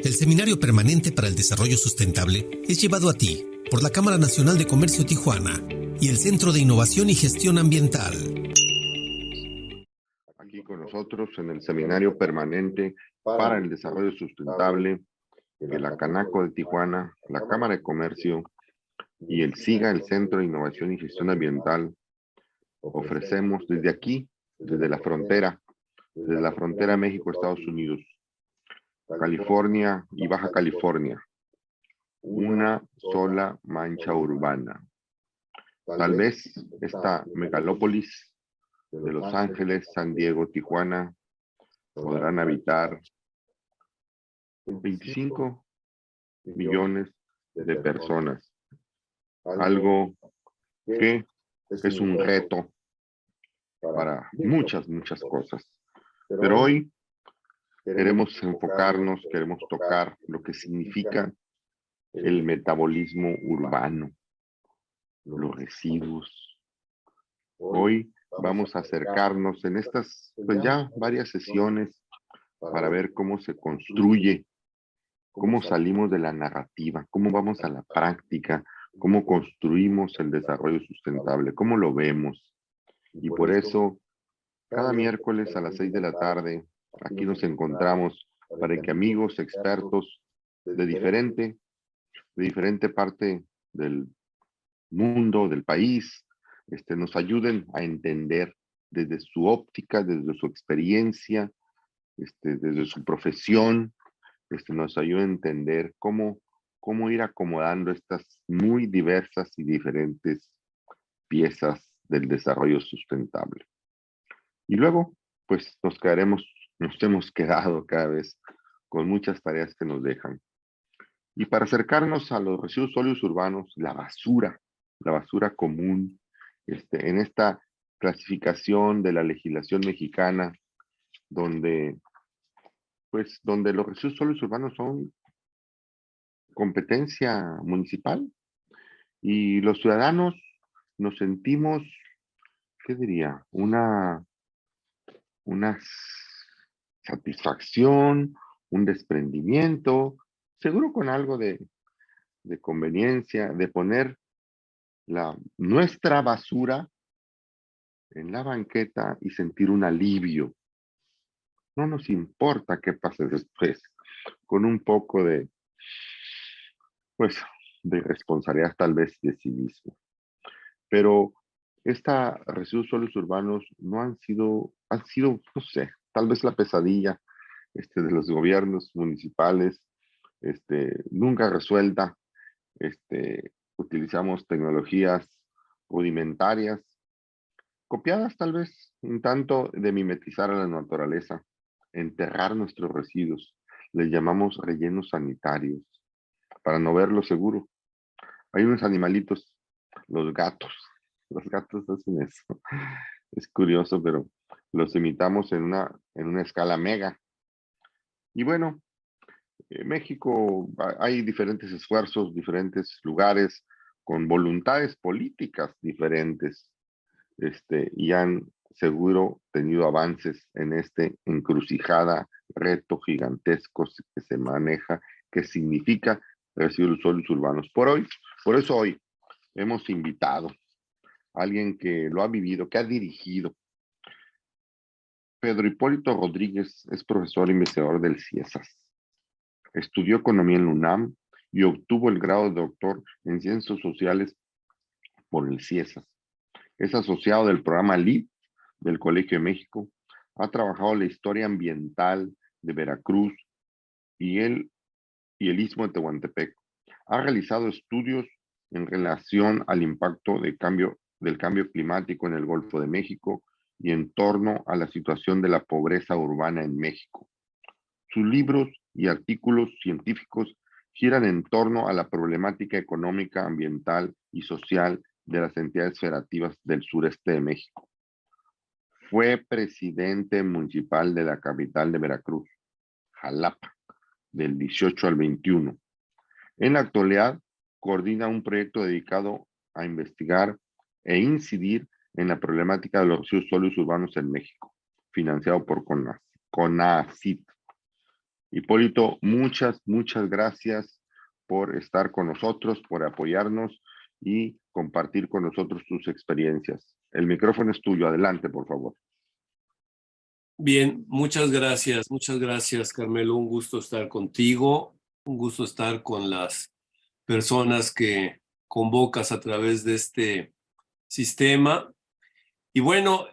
El Seminario Permanente para el Desarrollo Sustentable es llevado a ti por la Cámara Nacional de Comercio Tijuana y el Centro de Innovación y Gestión Ambiental. Aquí con nosotros en el Seminario Permanente para el Desarrollo Sustentable de la Canaco de Tijuana, la Cámara de Comercio y el SIGA, el Centro de Innovación y Gestión Ambiental. Ofrecemos desde aquí, desde la frontera México-Estados Unidos, California y Baja California, una sola mancha urbana. Tal vez esta megalópolis de Los Ángeles, San Diego, Tijuana, podrán habitar 25 millones de personas. Algo que es un reto para muchas cosas. Pero hoy queremos enfocarnos, queremos tocar lo que significa el metabolismo urbano, los residuos. Hoy vamos a acercarnos en estas, pues ya varias sesiones para ver cómo se construye, cómo salimos de la narrativa, cómo vamos a la práctica, cómo construimos el desarrollo sustentable, cómo lo vemos. Y por eso, cada miércoles a las 6 de la tarde, aquí nos encontramos para que amigos, expertos de diferente parte del mundo, del país, nos ayuden a entender desde su óptica, desde su experiencia, desde su profesión, nos ayuda a entender cómo ir acomodando estas muy diversas y diferentes piezas del desarrollo sustentable. Y luego, pues nos hemos quedado cada vez con muchas tareas que nos dejan. Y para acercarnos a los residuos sólidos urbanos, la basura común, en esta clasificación de la legislación mexicana, donde los residuos sólidos urbanos son competencia municipal y los ciudadanos nos sentimos, ¿qué diría? Una satisfacción, un desprendimiento, seguro con algo de conveniencia, de poner nuestra basura en la banqueta y sentir un alivio. No nos importa qué pase después, con un poco pues, de responsabilidad tal vez de sí mismo. Pero estos residuos sólidos urbanos no han sido, no sé, tal vez la pesadilla de los gobiernos municipales, nunca resuelta. Utilizamos tecnologías rudimentarias, copiadas tal vez un tanto de mimetizar a la naturaleza, enterrar nuestros residuos. Les llamamos rellenos sanitarios, para no verlo seguro. Hay unos animalitos, los gatos. Los gatos hacen eso. Es curioso, pero los imitamos en una escala mega. Y bueno, en México hay diferentes esfuerzos, diferentes lugares, con voluntades políticas diferentes, y han seguro tenido avances en encrucijada, reto gigantesco que se maneja, que significa residuos sólidos urbanos. Por eso hoy hemos invitado a alguien que lo ha vivido, que ha dirigido. Pedro Hipólito Rodríguez es profesor e investigador del CIESAS. Estudió economía en la UNAM y obtuvo el grado de doctor en ciencias sociales por el CIESAS. Es asociado del programa LIB del Colegio de México. Ha trabajado la historia ambiental de Veracruz y el Istmo de Tehuantepec. Ha realizado estudios en relación al impacto del cambio climático en el Golfo de México y en torno a la situación de la pobreza urbana en México. Sus libros y artículos científicos giran en torno a la problemática económica, ambiental y social de las entidades federativas del sureste de México. Fue presidente municipal de la capital de Veracruz, Jalapa, del 18 al 21. En la actualidad, coordina un proyecto dedicado a investigar e incidir en la problemática de los residuos sólidos urbanos en México, financiado por CONACYT. Hipólito, muchas gracias por estar con nosotros, por apoyarnos y compartir con nosotros tus experiencias. El micrófono es tuyo. Adelante, por favor. Bien, muchas gracias, Carmelo. Un gusto estar contigo, un gusto estar con las personas que convocas a través de este sistema. Y bueno,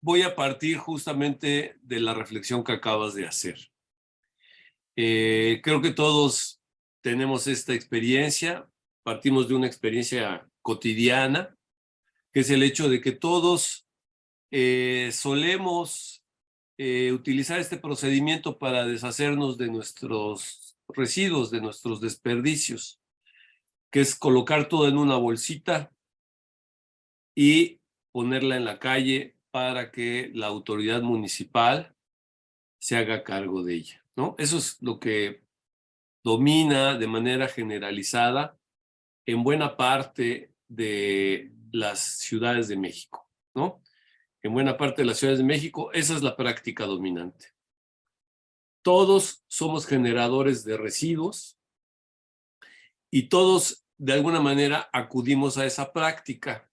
voy a partir justamente de la reflexión que acabas de hacer. Creo que todos tenemos esta experiencia, partimos de una experiencia cotidiana, que es el hecho de que todos solemos utilizar este procedimiento para deshacernos de nuestros residuos, de nuestros desperdicios, que es colocar todo en una bolsita y ponerla en la calle para que la autoridad municipal se haga cargo de ella, ¿no? Eso es lo que domina de manera generalizada en buena parte de las ciudades de México, ¿no? En buena parte de las ciudades de México, esa es la práctica dominante. Todos somos generadores de residuos y todos, de alguna manera, acudimos a esa práctica.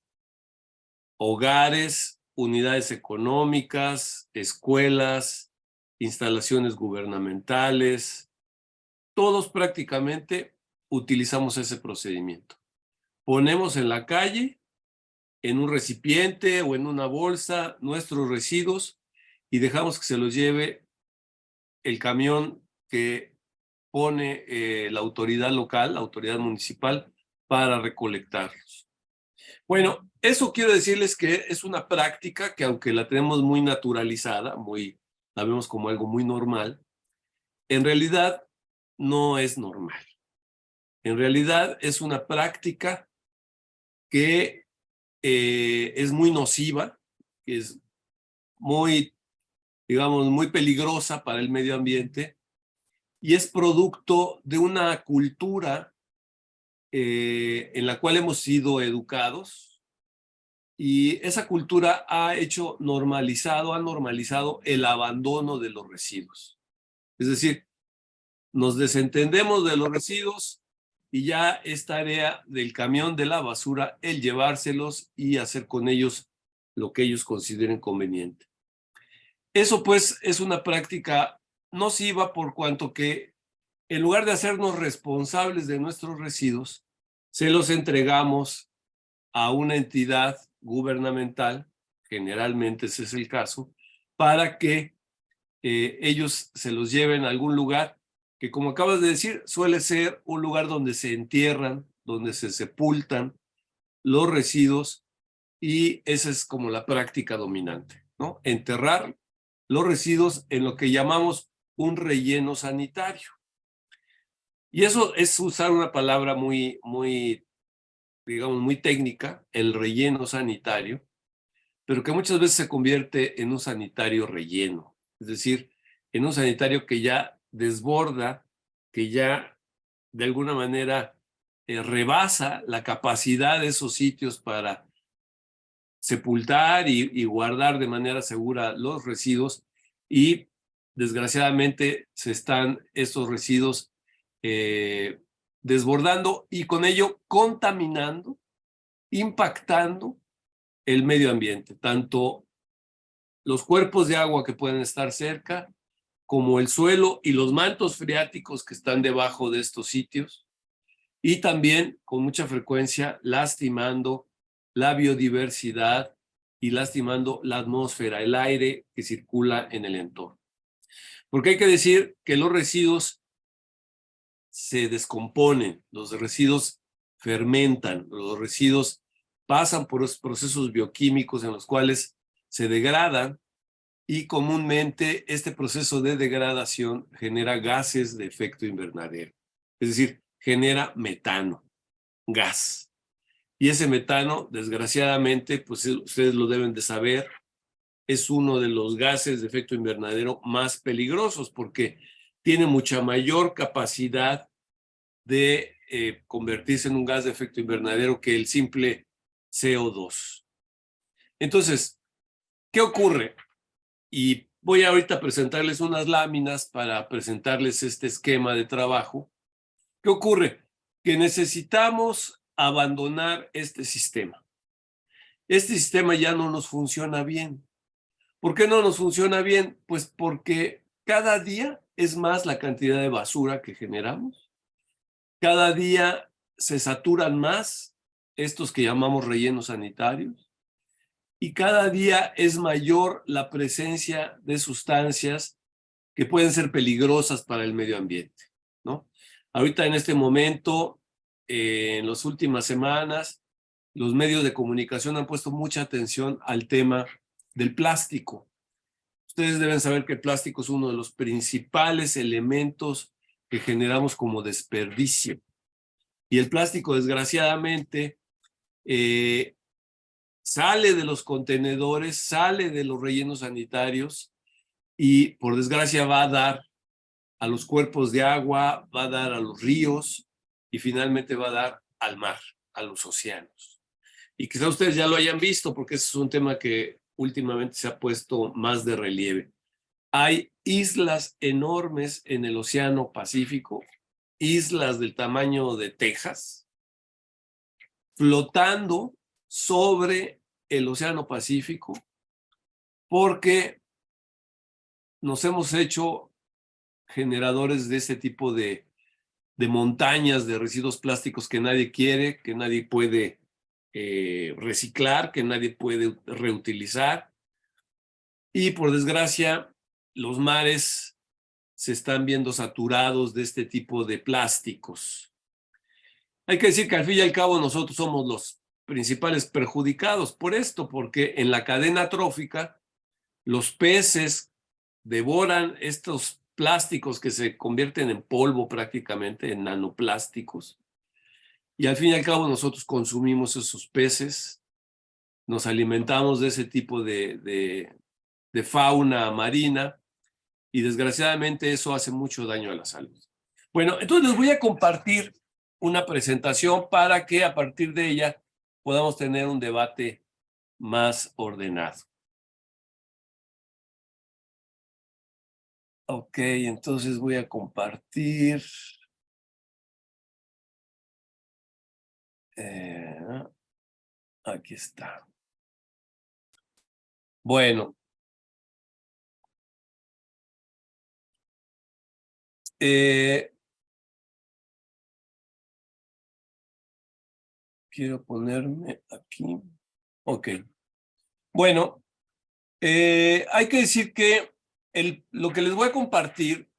Hogares, unidades económicas, escuelas, instalaciones gubernamentales, todos prácticamente utilizamos ese procedimiento. Ponemos en la calle, en un recipiente o en una bolsa, nuestros residuos y dejamos que se los lleve el camión que pone la autoridad local, la autoridad municipal, para recolectarlos. Bueno, eso quiero decirles que es una práctica que aunque la tenemos muy naturalizada, la vemos como algo muy normal, en realidad no es normal. En realidad es una práctica que es muy nociva, que es muy, digamos, muy peligrosa para el medio ambiente y es producto de una cultura en la cual hemos sido educados y esa cultura ha normalizado el abandono de los residuos. Es decir, nos desentendemos de los residuos y ya es tarea del camión de la basura el llevárselos y hacer con ellos lo que ellos consideren conveniente. Eso pues es una práctica nociva por cuanto que en lugar de hacernos responsables de nuestros residuos, se los entregamos a una entidad gubernamental, generalmente ese es el caso, para que ellos se los lleven a algún lugar que, como acabas de decir, suele ser un lugar donde se entierran, donde se sepultan los residuos y esa es como la práctica dominante, ¿no? Enterrar los residuos en lo que llamamos un relleno sanitario. Y eso es usar una palabra digamos, muy técnica, el relleno sanitario, pero que muchas veces se convierte en un sanitario relleno, es decir, en un sanitario que ya desborda, que ya de alguna manera rebasa la capacidad de esos sitios para sepultar y guardar de manera segura los residuos y desgraciadamente se están estos residuos desbordando y con ello contaminando, impactando el medio ambiente, tanto los cuerpos de agua que pueden estar cerca, como el suelo y los mantos freáticos que están debajo de estos sitios, y también con mucha frecuencia lastimando la biodiversidad y lastimando la atmósfera, el aire que circula en el entorno. Porque hay que decir que los residuos se descomponen, los residuos fermentan, los residuos pasan por los procesos bioquímicos en los cuales se degradan y comúnmente este proceso de degradación genera gases de efecto invernadero, es decir, genera metano, gas. Y ese metano, desgraciadamente, pues ustedes lo deben de saber, es uno de los gases de efecto invernadero más peligrosos porque tiene mucha mayor capacidad de convertirse en un gas de efecto invernadero que el simple CO2. Entonces, ¿qué ocurre? Y Voy ahorita a presentarles unas láminas para presentarles este esquema de trabajo. ¿Qué ocurre? Que necesitamos abandonar este sistema. Este sistema ya no nos funciona bien. ¿Por qué no nos funciona bien? Pues porque cada día es más la cantidad de basura que generamos. Cada día se saturan más estos que llamamos rellenos sanitarios. Y cada día es mayor la presencia de sustancias que pueden ser peligrosas para el medio ambiente, ¿no? Ahorita en este momento, en las últimas semanas, los medios de comunicación han puesto mucha atención al tema del plástico. Ustedes deben saber que el plástico es uno de los principales elementos que generamos como desperdicio. Y el plástico, desgraciadamente, sale de los contenedores, sale de los rellenos sanitarios y, por desgracia, va a dar a los cuerpos de agua, va a dar a los ríos y finalmente va a dar al mar, a los océanos. Y quizá ustedes ya lo hayan visto porque ese es un tema que últimamente se ha puesto más de relieve. Hay islas enormes en el Océano Pacífico, islas del tamaño de Texas, flotando sobre el Océano Pacífico porque nos hemos hecho generadores de este tipo de montañas de residuos plásticos que nadie quiere, que nadie puede reciclar, que nadie puede reutilizar. Y por desgracia, los mares se están viendo saturados de este tipo de plásticos. Hay que decir que al fin y al cabo nosotros somos los principales perjudicados por esto, porque en la cadena trófica los peces devoran estos plásticos que se convierten en polvo prácticamente, en nanoplásticos. Y al fin y al cabo nosotros consumimos esos peces, nos alimentamos de ese tipo de fauna marina y desgraciadamente eso hace mucho daño a la salud. Bueno, entonces les voy a compartir una presentación para que a partir de ella podamos tener un debate más ordenado. Ok, entonces voy a compartir. Aquí está. Bueno. Quiero ponerme aquí. Ok. Bueno, hay que decir que lo que les voy a compartir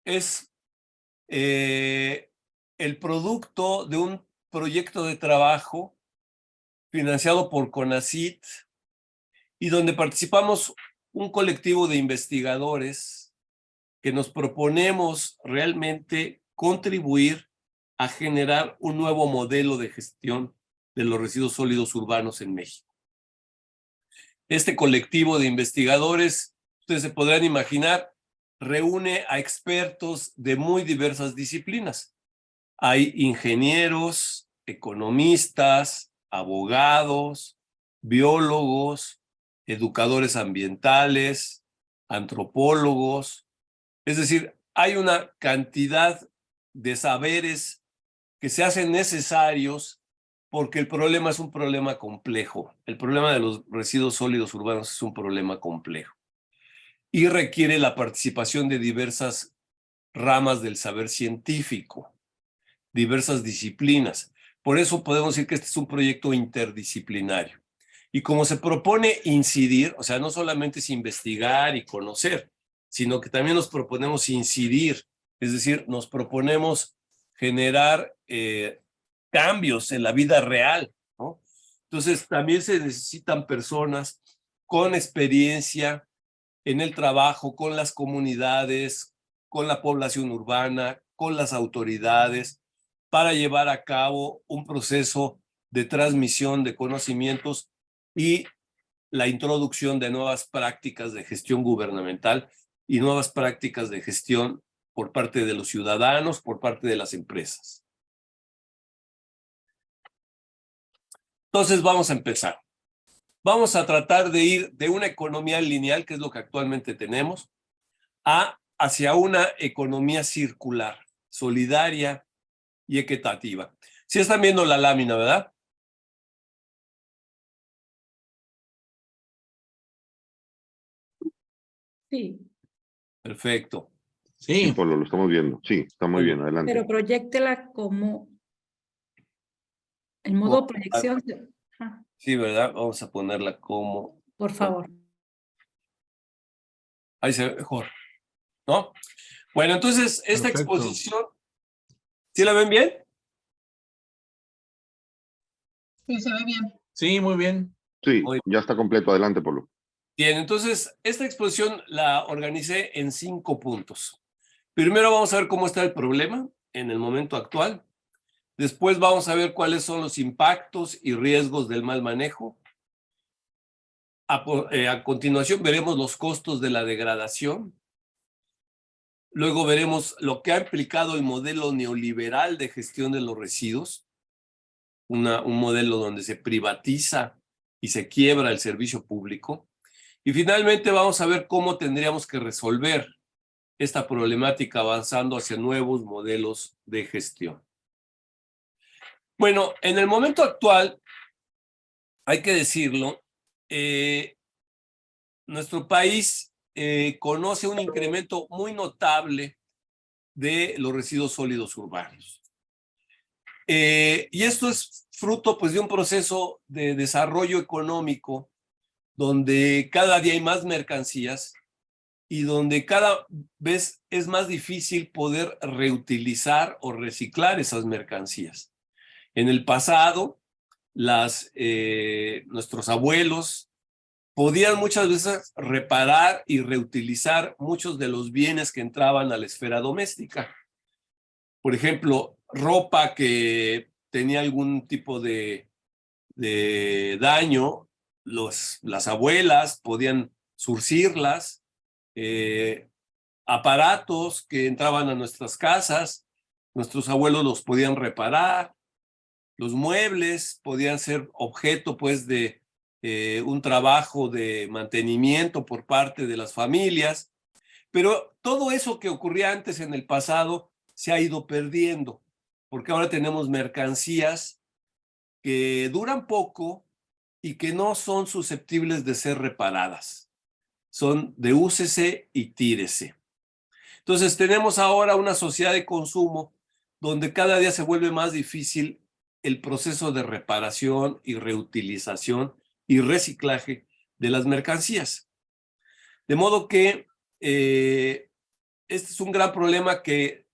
es el producto de un proyecto de trabajo financiado por CONACYT y donde participamos un colectivo de investigadores que nos proponemos realmente contribuir a generar un nuevo modelo de gestión de los residuos sólidos urbanos en México. Este colectivo de investigadores, ustedes se podrán imaginar, reúne a expertos de muy diversas disciplinas. Hay ingenieros, economistas, abogados, biólogos, educadores ambientales, antropólogos. Es decir, hay una cantidad de saberes que se hacen necesarios porque el problema es un problema complejo. El problema de los residuos sólidos urbanos es un problema complejo y requiere la participación de diversas ramas del saber científico, diversas disciplinas. Por eso podemos decir que este es un proyecto interdisciplinario. Y como se propone incidir, o sea, no solamente es investigar y conocer, sino que también nos proponemos incidir, es decir, nos proponemos generar cambios en la vida real, ¿no? Entonces, también se necesitan personas con experiencia en el trabajo con las comunidades, con la población urbana, con las autoridades, para llevar a cabo un proceso de transmisión de conocimientos y la introducción de nuevas prácticas de gestión gubernamental y nuevas prácticas de gestión por parte de los ciudadanos, por parte de las empresas. Entonces vamos a empezar. vamos a tratar de ir de una economía lineal, que es lo que actualmente tenemos, hacia una economía circular, solidaria y equitativa. Sí están viendo la lámina, ¿verdad? Sí, Perfecto. Sí, Sí, Polo, lo estamos viendo. Sí, está muy bien, adelante. pero proyéctela como el modo proyección. Ajá, Sí, ¿verdad? Vamos a ponerla como... por favor. Ahí se ve mejor, ¿no? Bueno, entonces, esta Perfecto. exposición, ¿sí la ven bien? Sí, se ve bien. sí, muy bien. Sí, Muy ya está completo, adelante, Polo. Bien, entonces, esta exposición la organicé en 5 puntos. Primero vamos a ver cómo está el problema en el momento actual. Después vamos a ver cuáles son los impactos y riesgos del mal manejo. A continuación veremos los costos de la degradación. Luego veremos lo que ha implicado el modelo neoliberal de gestión de los residuos, un modelo donde se privatiza y se quiebra el servicio público. Y finalmente vamos a ver cómo tendríamos que resolver esta problemática avanzando hacia nuevos modelos de gestión. Bueno, en el momento actual, hay que decirlo, nuestro país conoce un incremento muy notable de los residuos sólidos urbanos. Y esto es fruto pues, de un proceso de desarrollo económico donde cada día hay más mercancías y donde cada vez es más difícil poder reutilizar o reciclar esas mercancías. En el pasado, nuestros abuelos podían muchas veces reparar y reutilizar muchos de los bienes que entraban a la esfera doméstica. Por ejemplo, ropa que tenía algún tipo de daño, las abuelas podían surcirlas, aparatos que entraban a nuestras casas, nuestros abuelos los podían reparar, los muebles podían ser objeto pues de un trabajo de mantenimiento por parte de las familias, pero todo eso que ocurría antes en el pasado se ha ido perdiendo, porque ahora tenemos mercancías que duran poco y que no son susceptibles de ser reparadas. Son de úsese y tírese. Entonces tenemos ahora una sociedad de consumo donde cada día se vuelve más difícil el proceso de reparación y reutilización y reciclaje de las mercancías. De modo que este es un gran problema que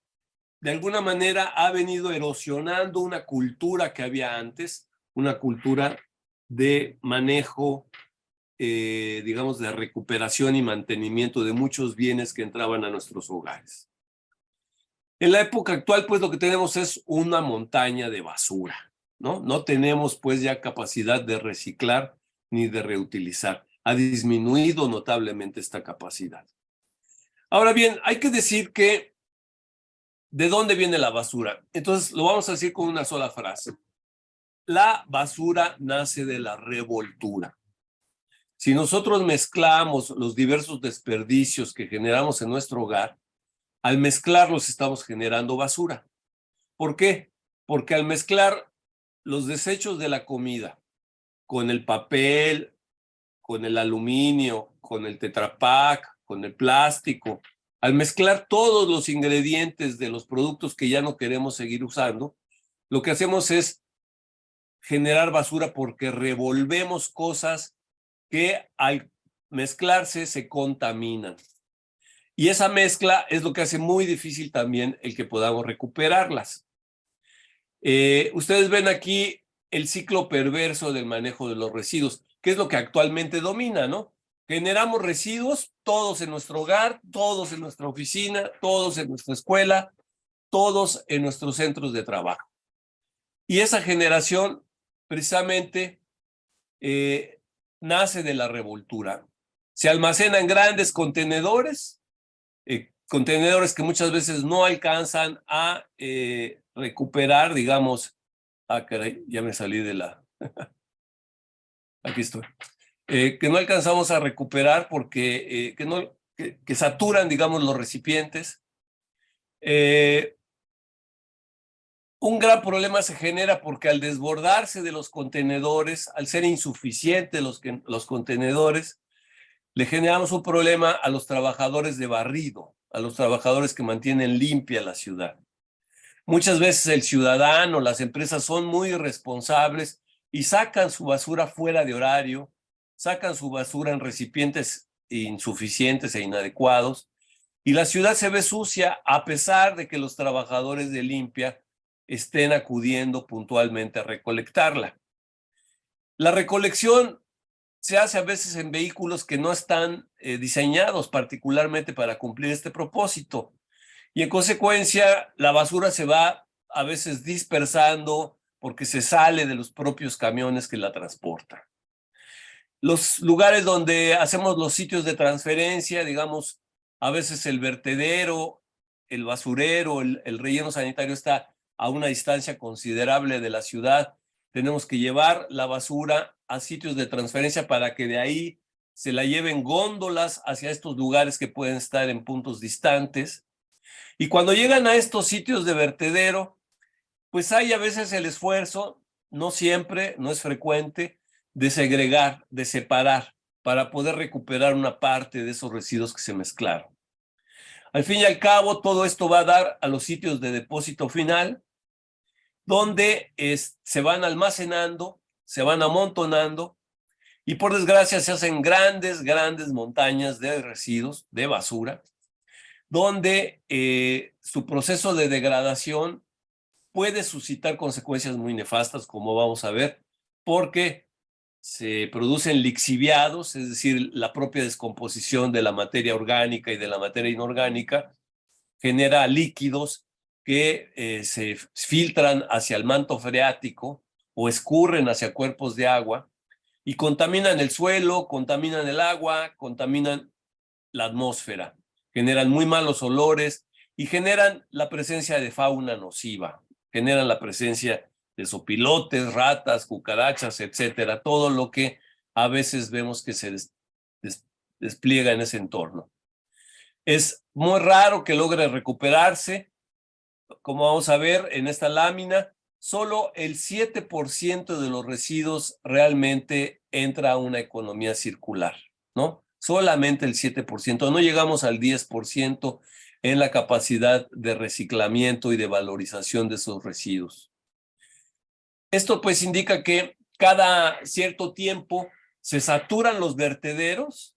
de alguna manera ha venido erosionando una cultura que había antes, una cultura de manejo, digamos, de recuperación y mantenimiento de muchos bienes que entraban a nuestros hogares. En la época actual, pues lo que tenemos es una montaña de basura, ¿no? No tenemos pues ya capacidad de reciclar ni de reutilizar. Ha disminuido notablemente esta capacidad. Ahora bien, hay que decir que ¿de dónde viene la basura? Entonces lo vamos a decir con una sola frase. La basura nace de la revoltura. Si nosotros mezclamos los diversos desperdicios que generamos en nuestro hogar, al mezclarlos estamos generando basura. ¿Por qué? Porque al mezclar los desechos de la comida con el papel, con el aluminio, con el Tetra Pak, con el plástico, al mezclar todos los ingredientes de los productos que ya no queremos seguir usando, lo que hacemos es generar basura porque revolvemos cosas que al mezclarse se contaminan. Y esa mezcla es lo que hace muy difícil también el que podamos recuperarlas. Ustedes ven aquí el ciclo perverso del manejo de los residuos, que es lo que actualmente domina, ¿no? Generamos residuos, todos en nuestro hogar, todos en nuestra oficina, todos en nuestra escuela, todos en nuestros centros de trabajo. Y esa generación precisamente nace de la revoltura. Se almacena en grandes contenedores, contenedores que muchas veces no alcanzan a recuperar, digamos, caray, ya me salí de la... Aquí estoy. que no alcanzamos a recuperar porque que saturan, digamos, los recipientes. Un gran problema se genera porque al desbordarse de los contenedores, al ser insuficientes los contenedores, le generamos un problema a los trabajadores de barrido, a los trabajadores que mantienen limpia la ciudad. Muchas veces el ciudadano, las empresas son muy irresponsables y sacan su basura fuera de horario, sacan su basura en recipientes insuficientes e inadecuados, y la ciudad se ve sucia a pesar de que los trabajadores de limpia estén acudiendo puntualmente a recolectarla. La recolección se hace a veces en vehículos que no están diseñados particularmente para cumplir este propósito. Y en consecuencia, la basura se va a veces dispersando porque se sale de los propios camiones que la transportan. Los lugares donde hacemos los sitios de transferencia, digamos, a veces el vertedero, el basurero, el relleno sanitario está a una distancia considerable de la ciudad. Tenemos que llevar la basura a sitios de transferencia para que de ahí se la lleven góndolas hacia estos lugares que pueden estar en puntos distantes. Y cuando llegan a estos sitios de vertedero, pues hay a veces el esfuerzo, no siempre, no es frecuente, de segregar, de separar, para poder recuperar una parte de esos residuos que se mezclaron. Al fin y al cabo, todo esto va a dar a los sitios de depósito final, donde se van almacenando, se van amontonando, y por desgracia se hacen grandes montañas de residuos, de basura, donde su proceso de degradación puede suscitar consecuencias muy nefastas, como vamos a ver, porque se producen lixiviados, es decir, la propia descomposición de la materia orgánica y de la materia inorgánica genera líquidos que se filtran hacia el manto freático o escurren hacia cuerpos de agua y contaminan el suelo, contaminan el agua, contaminan la atmósfera, generan muy malos olores y generan la presencia de fauna nociva, generan la presencia de sopilotes, ratas, cucarachas, etcétera, todo lo que a veces vemos que se despliega en ese entorno. Es muy raro que logre recuperarse. Como vamos a ver en esta lámina, solo el 7% de los residuos realmente entra a una economía circular, ¿no? Solamente el 7%, no llegamos al 10% en la capacidad de reciclamiento y de valorización de esos residuos. Esto pues indica que cada cierto tiempo se saturan los vertederos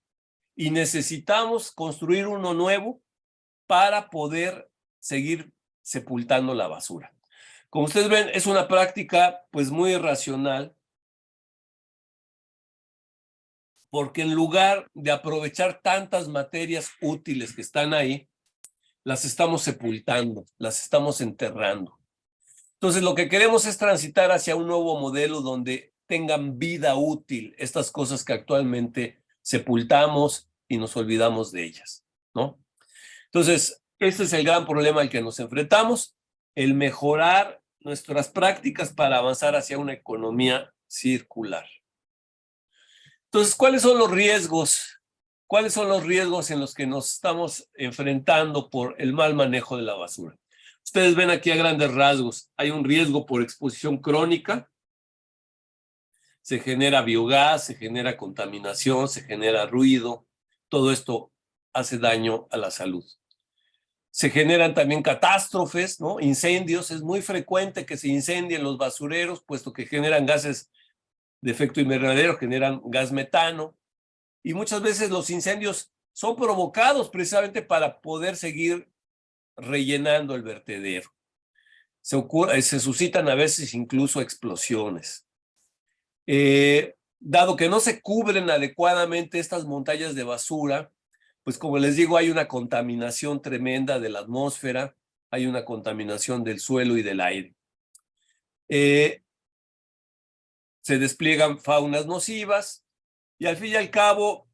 y necesitamos construir uno nuevo para poder seguir sepultando la basura. Como ustedes ven, es una práctica pues muy irracional, porque en lugar de aprovechar tantas materias útiles que están ahí, las estamos sepultando, las estamos enterrando. Entonces, lo que queremos es transitar hacia un nuevo modelo donde tengan vida útil estas cosas que actualmente sepultamos y nos olvidamos de ellas, ¿no? Entonces, este es el gran problema al que nos enfrentamos, el mejorar nuestras prácticas para avanzar hacia una economía circular. Entonces, ¿cuáles son los riesgos? ¿Cuáles son los riesgos en los que nos estamos enfrentando por el mal manejo de la basura? Ustedes ven aquí a grandes rasgos, hay un riesgo por exposición crónica, se genera biogás, se genera contaminación, se genera ruido, todo esto hace daño a la salud. Se generan también catástrofes, ¿no? Incendios, es muy frecuente que se incendien los basureros, puesto que generan gases de efecto invernadero, generan gas metano, y muchas veces los incendios son provocados precisamente para poder seguir rellenando el vertedero. Se suscitan a veces incluso explosiones. Dado que no se cubren adecuadamente estas montañas de basura, pues como les digo, hay una contaminación tremenda de la atmósfera, hay una contaminación del suelo y del aire. Se despliegan faunas nocivas y al fin y al cabo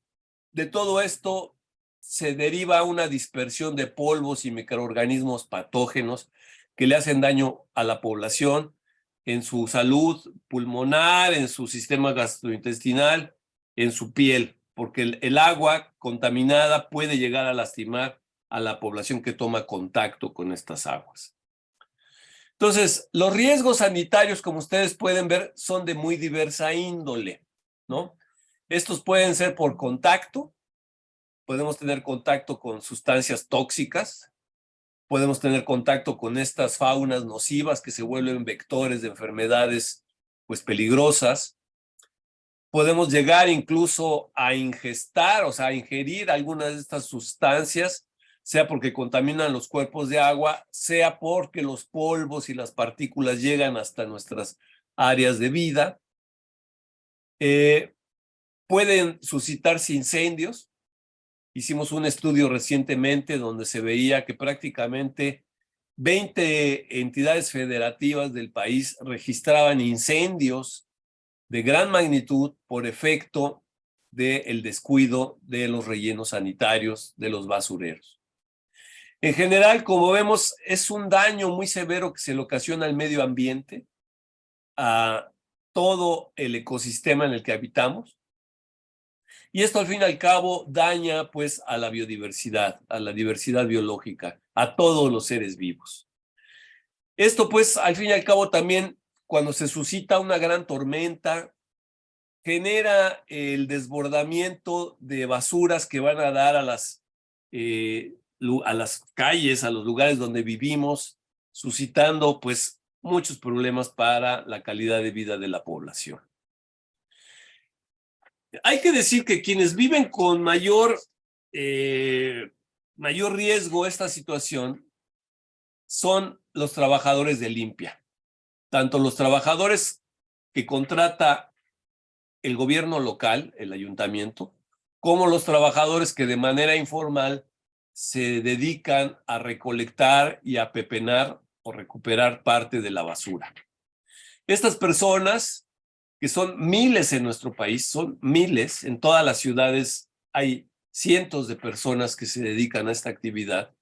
de todo esto se deriva una dispersión de polvos y microorganismos patógenos que le hacen daño a la población en su salud pulmonar, en su sistema gastrointestinal en su piel, porque el agua contaminada puede llegar a lastimar a la población que toma contacto con estas aguas. Entonces, los riesgos sanitarios, como ustedes pueden ver, son de muy diversa índole, ¿no? Estos pueden ser por contacto, podemos tener contacto con sustancias tóxicas, podemos tener contacto con estas faunas nocivas que se vuelven vectores de enfermedades, pues, peligrosas. Podemos llegar incluso a ingestar, o sea, a ingerir algunas de estas sustancias, sea porque contaminan los cuerpos de agua, sea porque los polvos y las partículas llegan hasta nuestras áreas de vida. Pueden suscitarse incendios. Hicimos un estudio recientemente donde se veía que prácticamente 20 entidades federativas del país registraban incendios de gran magnitud por efecto del descuido de los rellenos sanitarios, de los basureros. En general, como vemos, es un daño muy severo que se le ocasiona al medio ambiente, a todo el ecosistema en el que habitamos. Y esto al fin y al cabo daña pues a la biodiversidad, a la diversidad biológica, a todos los seres vivos. Esto pues al fin y al cabo también cuando se suscita una gran tormenta genera el desbordamiento de basuras que van a dar a las calles, a los lugares donde vivimos, suscitando pues muchos problemas para la calidad de vida de la población. Hay que decir que quienes viven con mayor riesgo esta situación son los trabajadores de limpia. Tanto los trabajadores que contrata el gobierno local, el ayuntamiento, como los trabajadores que de manera informal se dedican a recolectar y a pepenar o recuperar parte de la basura. Estas personas, que son miles en nuestro país, son miles, en todas las ciudades hay cientos de personas que se dedican a esta actividad,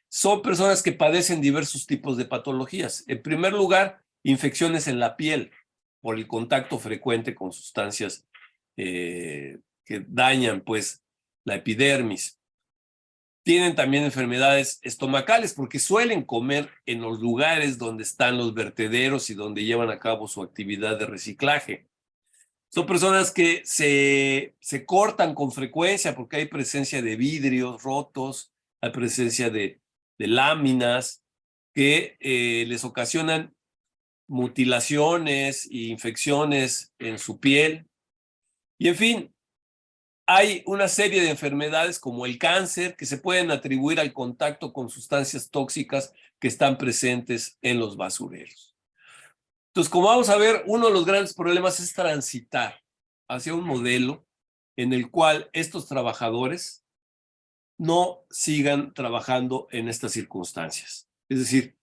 son personas que padecen diversos tipos de patologías. En primer lugar, infecciones en la piel por el contacto frecuente con sustancias que dañan pues la epidermis. Tienen también enfermedades estomacales porque suelen comer en los lugares donde están los vertederos y donde llevan a cabo su actividad de reciclaje. Son personas que se cortan con frecuencia porque hay presencia de vidrios rotos, hay presencia de láminas que les ocasionan mutilaciones e infecciones en su piel. Y en fin, hay una serie de enfermedades como el cáncer que se pueden atribuir al contacto con sustancias tóxicas que están presentes en los basureros. Entonces, como vamos a ver, uno de los grandes problemas es transitar hacia un modelo en el cual estos trabajadores no sigan trabajando en estas circunstancias. Es decir,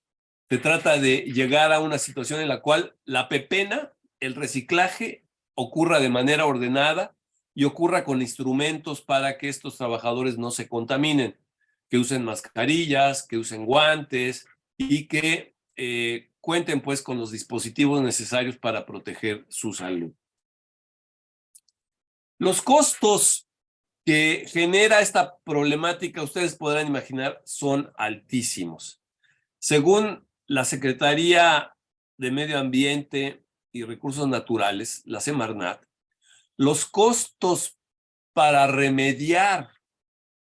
se trata de llegar a una situación en la cual la pepena, el reciclaje, ocurra de manera ordenada y ocurra con instrumentos para que estos trabajadores no se contaminen, que usen mascarillas, que usen guantes y que cuenten pues con los dispositivos necesarios para proteger su salud. Los costos que genera esta problemática, ustedes podrán imaginar, son altísimos. Según la Secretaría de Medio Ambiente y Recursos Naturales, la Semarnat, los costos para remediar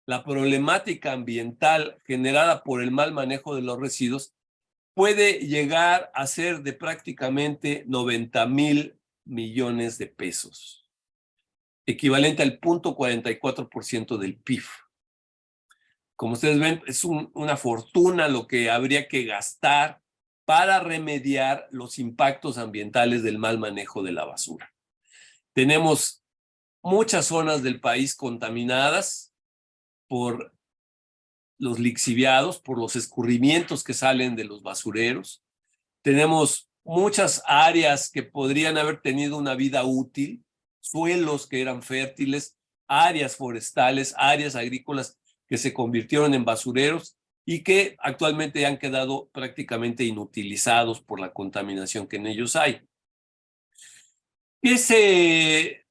la problemática ambiental generada por el mal manejo de los residuos puede llegar a ser de prácticamente 90,000 millones de pesos, equivalente al 0.44% del PIB. Como ustedes ven, es una fortuna lo que habría que gastar para remediar los impactos ambientales del mal manejo de la basura. Tenemos muchas zonas del país contaminadas por los lixiviados, por los escurrimientos que salen de los basureros. Tenemos muchas áreas que podrían haber tenido una vida útil, suelos que eran fértiles, áreas forestales, áreas agrícolas que se convirtieron en basureros y que actualmente han quedado prácticamente inutilizados por la contaminación que en ellos hay. ¿Qué se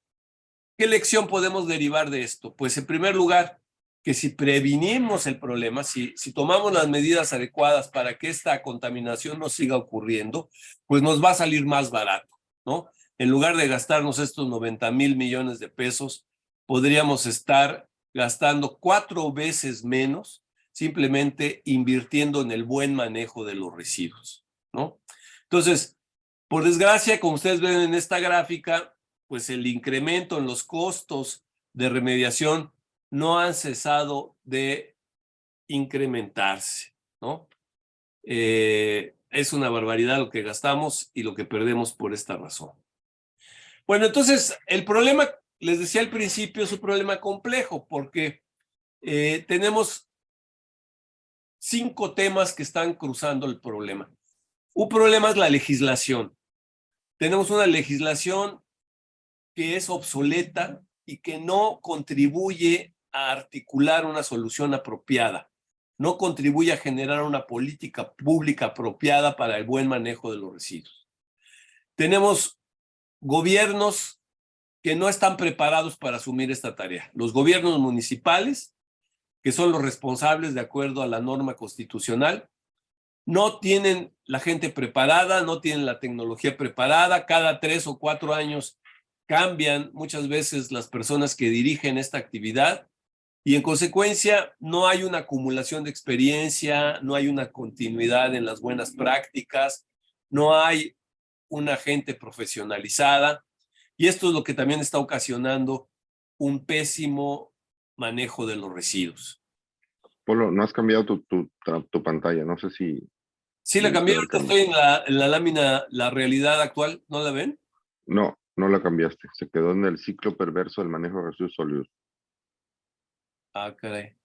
¿Qué lección podemos derivar de esto? Pues en primer lugar, que si previnimos el problema, si tomamos las medidas adecuadas para que esta contaminación no siga ocurriendo, pues nos va a salir más barato, ¿no? En lugar de gastarnos estos 90,000 millones de pesos, podríamos estar gastando 4 veces menos simplemente invirtiendo en el buen manejo de los residuos, ¿no? Entonces, por desgracia, como ustedes ven en esta gráfica, pues el incremento en los costos de remediación no han cesado de incrementarse, ¿no? Es una barbaridad lo que gastamos y lo que perdemos por esta razón. Bueno, entonces, el problema, les decía al principio, es un problema complejo porque tenemos 5 temas que están cruzando el problema. Un problema es la legislación. Tenemos una legislación que es obsoleta y que no contribuye a articular una solución apropiada, no contribuye a generar una política pública apropiada para el buen manejo de los residuos. Tenemos gobiernos que no están preparados para asumir esta tarea. Los gobiernos municipales, que son los responsables de acuerdo a la norma constitucional, no tienen la gente preparada, no tienen la tecnología preparada. Cada 3 o 4 años cambian muchas veces las personas que dirigen esta actividad y en consecuencia no hay una acumulación de experiencia, no hay una continuidad en las buenas prácticas, no hay una gente profesionalizada y esto es lo que también está ocasionando un pésimo manejo de los residuos. Polo, no has cambiado tu pantalla, no sé si... Sí, la cambié, ahorita estoy en la lámina, la realidad actual, ¿no la ven? No, no la cambiaste, se quedó en el ciclo perverso del manejo de residuos sólidos. Ah, caray.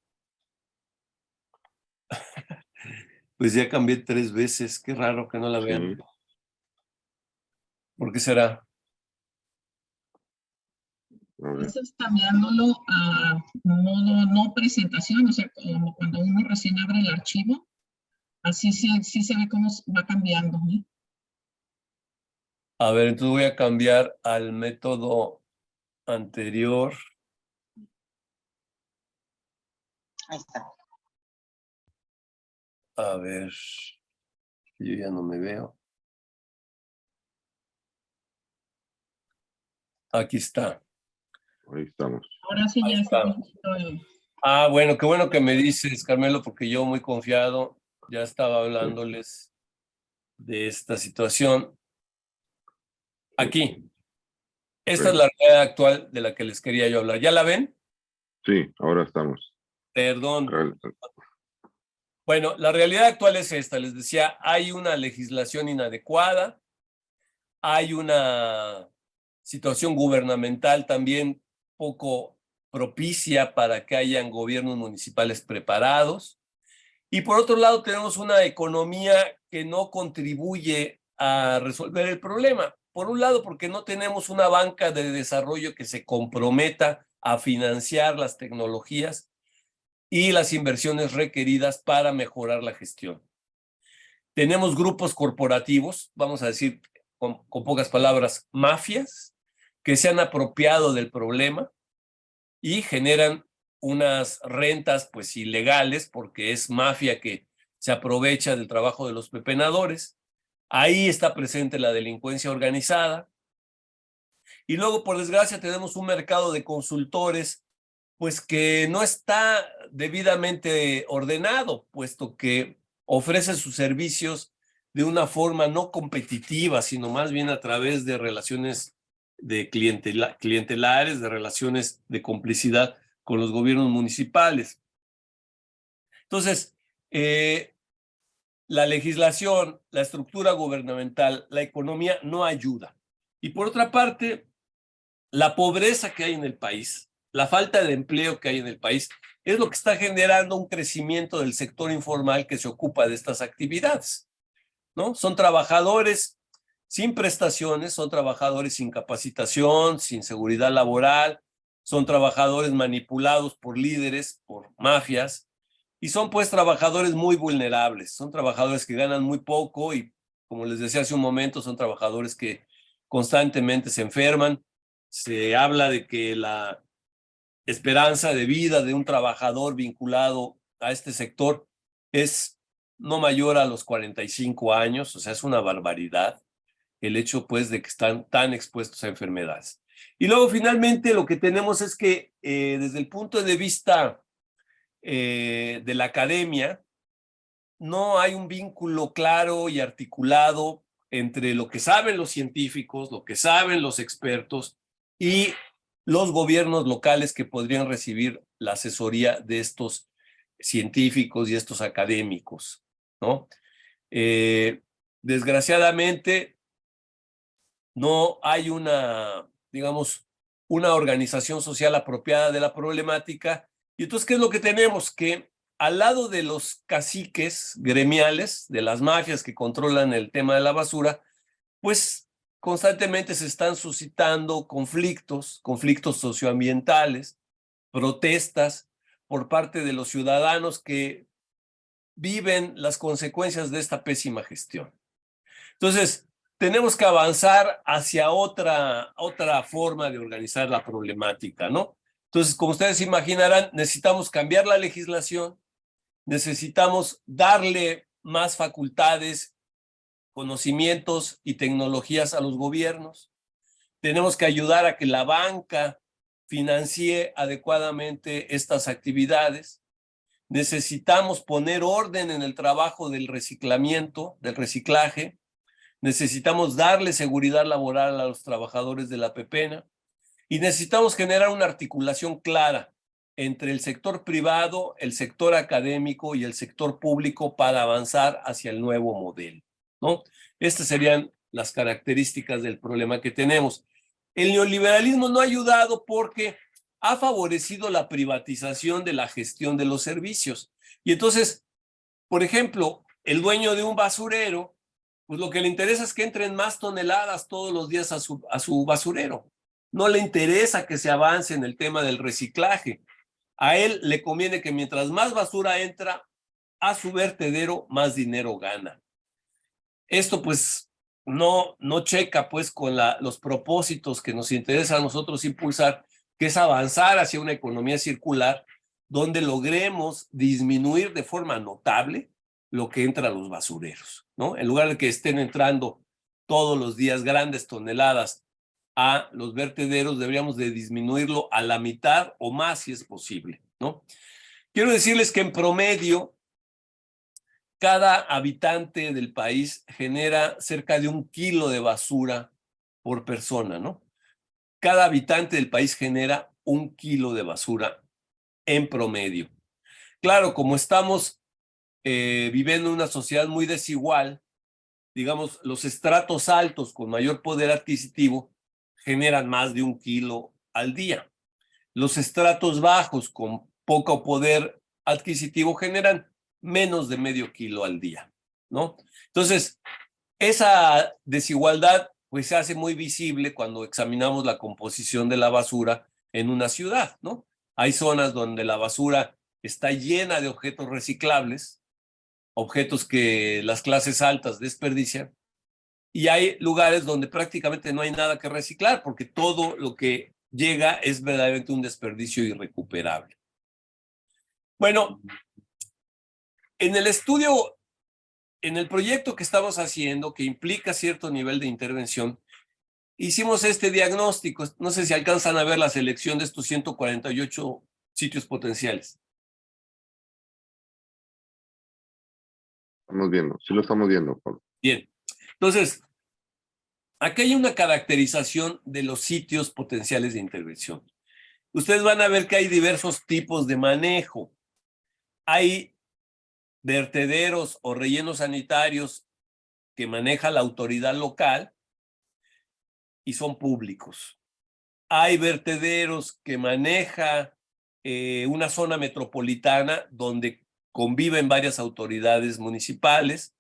Pues ya cambié 3 veces, qué raro que no la vean. Sí. ¿Por qué será? A ver. Estás cambiándolo a modo no presentación, o sea, como cuando uno recién abre el archivo, así sí se ve cómo va cambiando, ¿eh? A ver, entonces voy a cambiar al método anterior. Ahí está. A ver, yo ya no me veo. Aquí está. Ahí estamos. Ahora sí Ahí ya está. está. Ah, bueno, qué bueno que me dices, Carmelo, porque yo muy confiado ya estaba hablándoles de esta situación. Aquí. Esta es la realidad actual de la que les quería yo hablar. ¿Ya la ven? Sí, ahora estamos. Perdón. Bueno, la realidad actual es esta. Les decía, hay una legislación inadecuada, hay una situación gubernamental también poco propicia para que hayan gobiernos municipales preparados. Y por otro lado, tenemos una economía que no contribuye a resolver el problema. Por un lado, porque no tenemos una banca de desarrollo que se comprometa a financiar las tecnologías y las inversiones requeridas para mejorar la gestión. Tenemos grupos corporativos, vamos a decir con pocas palabras, mafias, que se han apropiado del problema y generan unas rentas pues ilegales porque es mafia que se aprovecha del trabajo de los pepenadores. Ahí está presente la delincuencia organizada. Y luego, por desgracia, tenemos un mercado de consultores pues que no está debidamente ordenado, puesto que ofrece sus servicios de una forma no competitiva, sino más bien a través de relaciones de clientelares, de relaciones de complicidad con los gobiernos municipales. Entonces, la legislación, la estructura gubernamental, la economía no ayuda. Y por otra parte, la pobreza que hay en el país, la falta de empleo que hay en el país, es lo que está generando un crecimiento del sector informal que se ocupa de estas actividades, ¿no? Son trabajadores sin prestaciones, son trabajadores sin capacitación, sin seguridad laboral, son trabajadores manipulados por líderes, por mafias, y son pues trabajadores muy vulnerables, son trabajadores que ganan muy poco y, como les decía hace un momento, son trabajadores que constantemente se enferman, se habla de que la esperanza de vida de un trabajador vinculado a este sector es no mayor a los 45 años, o sea, es una barbaridad el hecho, pues, de que están tan expuestos a enfermedades. Y luego, finalmente, lo que tenemos es que desde el punto de vista de la academia, no hay un vínculo claro y articulado entre lo que saben los científicos, lo que saben los expertos y los gobiernos locales que podrían recibir la asesoría de estos científicos y estos académicos, ¿no? Desgraciadamente, no hay una, digamos, una organización social apropiada de la problemática. Y entonces, ¿qué es lo que tenemos? Que al lado de los caciques gremiales, de las mafias que controlan el tema de la basura, pues constantemente se están suscitando conflictos socioambientales, protestas por parte de los ciudadanos que viven las consecuencias de esta pésima gestión. Entonces, tenemos que avanzar hacia otra forma de organizar la problemática, ¿no? Entonces, como ustedes imaginarán, necesitamos cambiar la legislación, necesitamos darle más facultades, conocimientos y tecnologías a los gobiernos. Tenemos que ayudar a que la banca financie adecuadamente estas actividades. Necesitamos poner orden en el trabajo del reciclamiento, del reciclaje. Necesitamos darle seguridad laboral a los trabajadores de la pepena y necesitamos generar una articulación clara entre el sector privado, el sector académico y el sector público para avanzar hacia el nuevo modelo, ¿no? Estas serían las características del problema que tenemos. El neoliberalismo no ha ayudado porque ha favorecido la privatización de la gestión de los servicios. Y entonces, por ejemplo, el dueño de un basurero, pues lo que le interesa es que entren más toneladas todos los días a su basurero. No le interesa que se avance en el tema del reciclaje. A él le conviene que mientras más basura entra a su vertedero, más dinero gana. Esto pues no checa pues con los propósitos que nos interesa a nosotros impulsar, que es avanzar hacia una economía circular donde logremos disminuir de forma notable lo que entra a los basureros, ¿no? En lugar de que estén entrando todos los días grandes toneladas a los vertederos, deberíamos de disminuirlo a la mitad o más si es posible, ¿no? Quiero decirles que en promedio, cada habitante del país genera cerca de 1 kilo de basura por persona, ¿no? Cada habitante del país genera 1 kilo de basura en promedio. Claro, como estamos viviendo en una sociedad muy desigual, digamos, los estratos altos con mayor poder adquisitivo generan más de 1 kilo al día. Los estratos bajos con poco poder adquisitivo generan menos de medio kilo al día, ¿no? Entonces, esa desigualdad pues se hace muy visible cuando examinamos la composición de la basura en una ciudad, ¿no? Hay zonas donde la basura está llena de objetos reciclables, objetos que las clases altas desperdician, y hay lugares donde prácticamente no hay nada que reciclar porque todo lo que llega es verdaderamente un desperdicio irrecuperable. Bueno, en el estudio, en el proyecto que estamos haciendo, que implica cierto nivel de intervención, hicimos este diagnóstico. No sé si alcanzan a ver la selección de estos 148 sitios potenciales. Estamos viendo, sí lo estamos viendo, Pablo. Bien, entonces, aquí hay una caracterización de los sitios potenciales de intervención. Ustedes van a ver que hay diversos tipos de manejo. Hay vertederos o rellenos sanitarios que maneja la autoridad local y son públicos. Hay vertederos que maneja una zona metropolitana donde conviven varias autoridades municipales.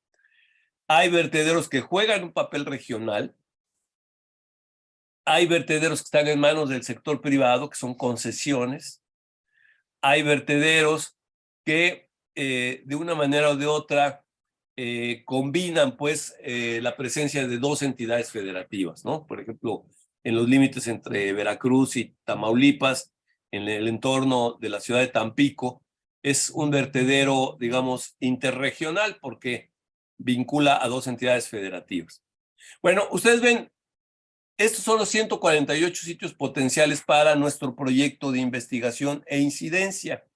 Hay vertederos que juegan un papel regional. Hay vertederos que están en manos del sector privado, que son concesiones. Hay vertederos que de una manera o de otra combinan pues la presencia de dos entidades federativas, ¿no? Por ejemplo, en los límites entre Veracruz y Tamaulipas, en el entorno de la ciudad de Tampico. Es un vertedero, digamos, interregional porque vincula a dos entidades federativas. Bueno, ustedes ven, estos son los 148 sitios potenciales para nuestro proyecto de investigación e incidencia.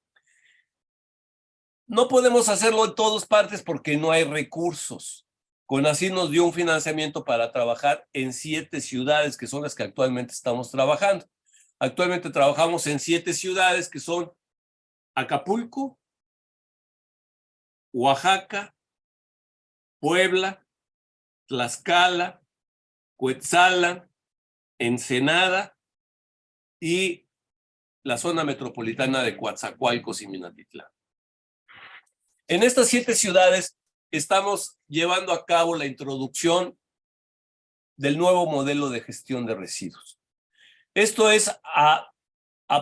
No podemos hacerlo en todas partes porque no hay recursos. CONACYT nos dio un financiamiento para trabajar en 7 ciudades, que son las que actualmente estamos trabajando. Actualmente trabajamos en 7 ciudades que son Acapulco, Oaxaca, Puebla, Tlaxcala, Cuetzalan, Ensenada y la zona metropolitana de Coatzacoalcos y Minatitlán. En estas 7 ciudades estamos llevando a cabo la introducción del nuevo modelo de gestión de residuos. Esto es a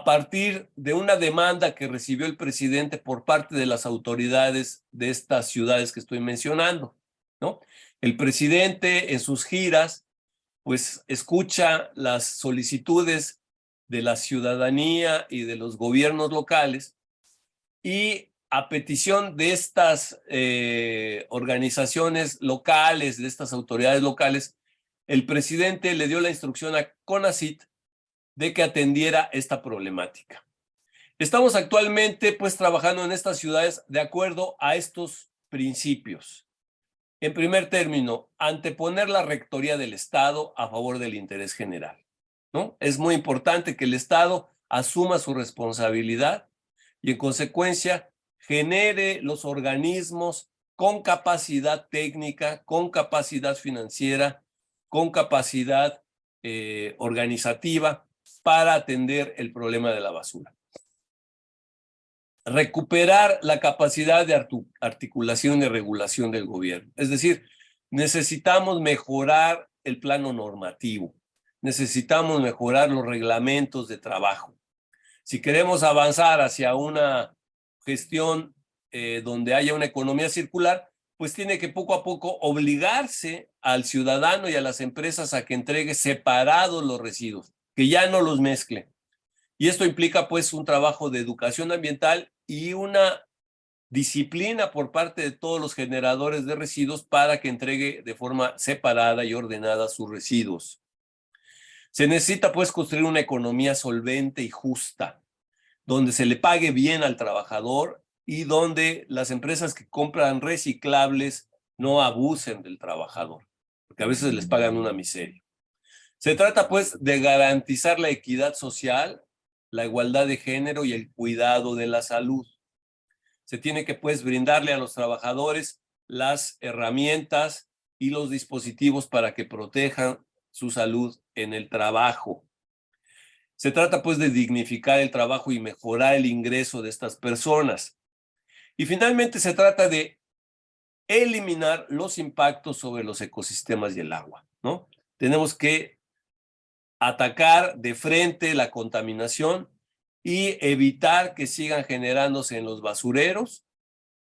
partir de una demanda que recibió el presidente por parte de las autoridades de estas ciudades que estoy mencionando, ¿no? El presidente en sus giras, pues escucha las solicitudes de la ciudadanía y de los gobiernos locales y a petición de estas organizaciones locales, de estas autoridades locales, el presidente le dio la instrucción a CONACYT de que atendiera esta problemática. Estamos actualmente pues trabajando en estas ciudades de acuerdo a estos principios. En primer término, anteponer la rectoría del Estado a favor del interés general, ¿no? Es muy importante que el Estado asuma su responsabilidad y en consecuencia genere los organismos con capacidad técnica, con capacidad financiera, con capacidad organizativa para atender el problema de la basura. Recuperar la capacidad de articulación y regulación del gobierno. Es decir, necesitamos mejorar el plano normativo, necesitamos mejorar los reglamentos de trabajo. Si queremos avanzar hacia una gestión donde haya una economía circular, pues tiene que poco a poco obligarse al ciudadano y a las empresas a que entregue separados los residuos, que ya no los mezcle. Y esto implica pues un trabajo de educación ambiental y una disciplina por parte de todos los generadores de residuos para que entregue de forma separada y ordenada sus residuos. Se necesita pues construir una economía solvente y justa, donde se le pague bien al trabajador y donde las empresas que compran reciclables no abusen del trabajador, porque a veces les pagan una miseria. Se trata pues de garantizar la equidad social, la igualdad de género y el cuidado de la salud. Se tiene que pues brindarle a los trabajadores las herramientas y los dispositivos para que protejan su salud en el trabajo. Se trata pues de dignificar el trabajo y mejorar el ingreso de estas personas. Y finalmente se trata de eliminar los impactos sobre los ecosistemas y el agua, ¿no? Tenemos que atacar de frente la contaminación y evitar que sigan generándose en los basureros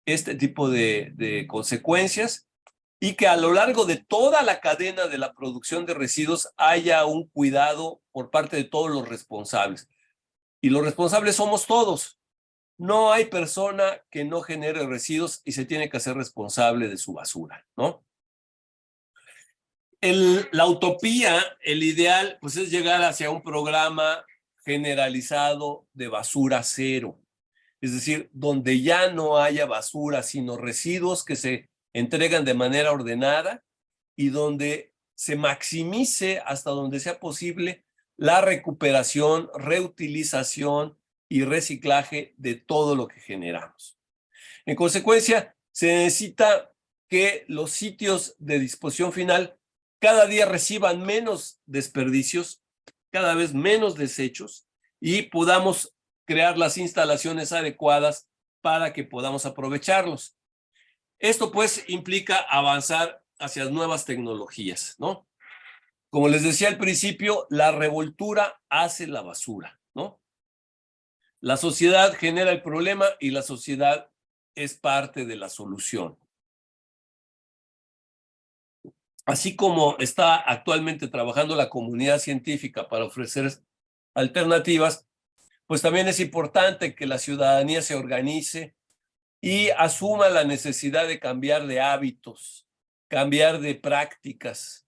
este tipo de consecuencias y que a lo largo de toda la cadena de la producción de residuos haya un cuidado por parte de todos los responsables. Y los responsables somos todos. No hay persona que no genere residuos y se tiene que hacer responsable de su basura, ¿no? La utopía, el ideal, pues es llegar hacia un programa generalizado de basura cero. Es decir, donde ya no haya basura, sino residuos que se entregan de manera ordenada y donde se maximice hasta donde sea posible la recuperación, reutilización y reciclaje de todo lo que generamos. En consecuencia, se necesita que los sitios de disposición final cada día reciban menos desperdicios, cada vez menos desechos y podamos crear las instalaciones adecuadas para que podamos aprovecharlos. Esto pues implica avanzar hacia nuevas tecnologías, ¿no? Como les decía al principio, la revoltura hace la basura, ¿no? La sociedad genera el problema y la sociedad es parte de la solución. así como está actualmente trabajando la comunidad científica para ofrecer alternativas, pues también es importante que la ciudadanía se organice y asuma la necesidad de cambiar de hábitos, cambiar de prácticas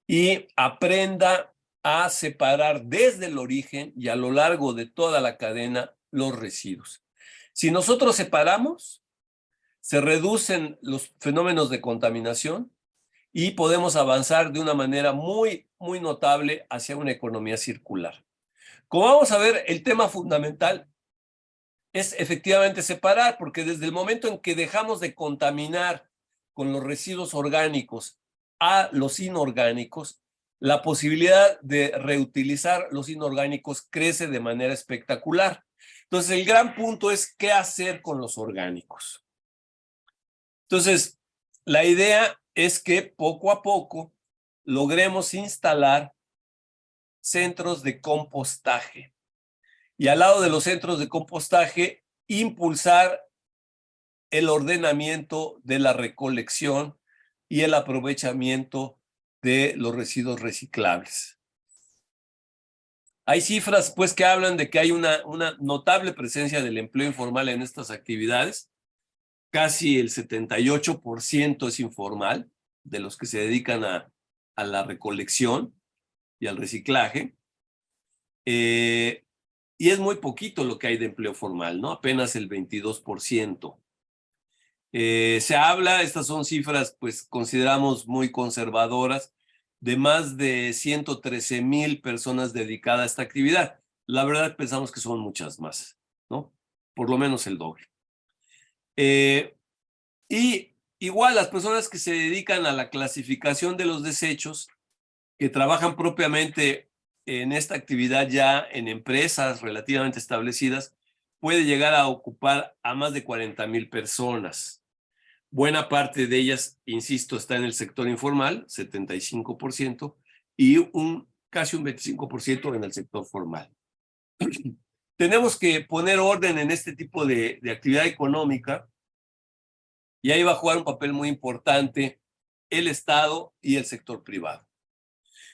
y aprenda a separar desde el origen y a lo largo de toda la cadena los residuos. Si nosotros separamos, se reducen los fenómenos de contaminación y podemos avanzar de una manera muy notable hacia una economía circular. Como vamos a ver, el tema fundamental es efectivamente separar, porque desde el momento en que dejamos de contaminar con los residuos orgánicos a los inorgánicos, la posibilidad de reutilizar los inorgánicos crece de manera espectacular. Entonces, el gran punto es qué hacer con los orgánicos. Entonces, la idea es que poco a poco logremos instalar centros de compostaje. Y al lado de los centros de compostaje, impulsar el ordenamiento de la recolección y el aprovechamiento de los residuos reciclables. Hay cifras, pues, que hablan de que hay una notable presencia del empleo informal en estas actividades. Casi el 78% es informal, de los que se dedican a la recolección y al reciclaje. Y es muy poquito lo que hay de empleo formal, ¿no? Apenas el 22%. Se habla, estas son cifras, pues, consideramos muy conservadoras, de más de 113,000 personas dedicadas a esta actividad. La verdad, pensamos que son muchas más, ¿no? Por lo menos el doble. Y igual las personas que se dedican a la clasificación de los desechos, que trabajan propiamente en esta actividad ya en empresas relativamente establecidas, puede llegar a ocupar a más de 40,000 personas. Buena parte de ellas, insisto, está en el sector informal, 75%, y casi un 25% en el sector formal. Tenemos que poner orden en este tipo de actividad económica, y ahí va a jugar un papel muy importante el Estado y el sector privado.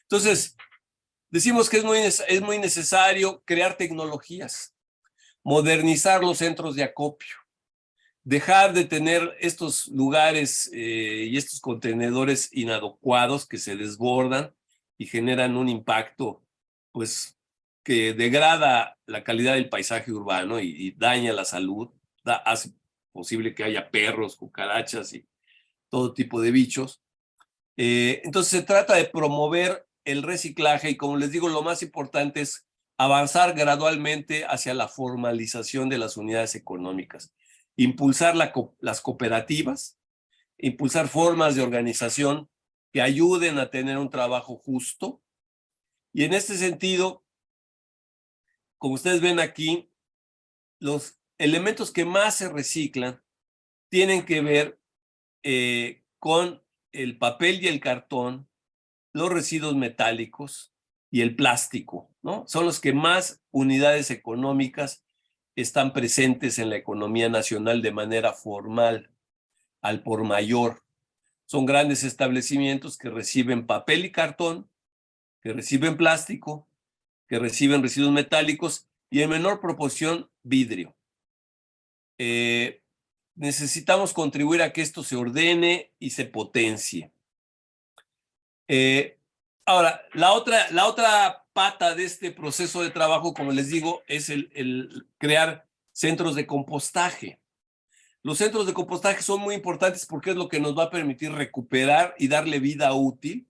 Entonces, decimos que es muy necesario crear tecnologías, modernizar los centros de acopio, dejar de tener estos lugares y estos contenedores inadecuados que se desbordan y generan un impacto, pues, que degrada la calidad del paisaje urbano y daña la salud, hace posible que haya perros, cucarachas y todo tipo de bichos. Entonces se trata de promover el reciclaje y, como les digo, lo más importante es avanzar gradualmente hacia la formalización de las unidades económicas, impulsar las cooperativas, impulsar formas de organización que ayuden a tener un trabajo justo. Y en este sentido, como ustedes ven aquí, los elementos que más se reciclan tienen que ver con el papel y el cartón, los residuos metálicos y el plástico, ¿no? Son los que más unidades económicas están presentes en la economía nacional de manera formal, al por mayor. Son grandes establecimientos que reciben papel y cartón, que reciben plástico, que reciben residuos metálicos y en menor proporción vidrio. Necesitamos contribuir a que esto se ordene y se potencie. Ahora, la otra pata de este proceso de trabajo, como les digo, es el crear centros de compostaje. Los centros de compostaje son muy importantes porque es lo que nos va a permitir recuperar y darle vida útil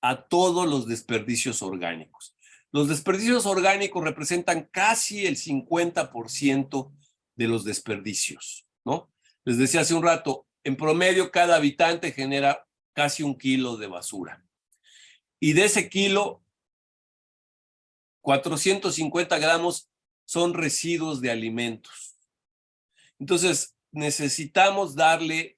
a todos los desperdicios orgánicos. Los desperdicios orgánicos representan casi el 50% de los desperdicios, ¿no? Les decía hace un rato, en promedio cada habitante genera casi 1 kilo de basura. Y de ese kilo, 450 gramos son residuos de alimentos. Entonces, necesitamos darle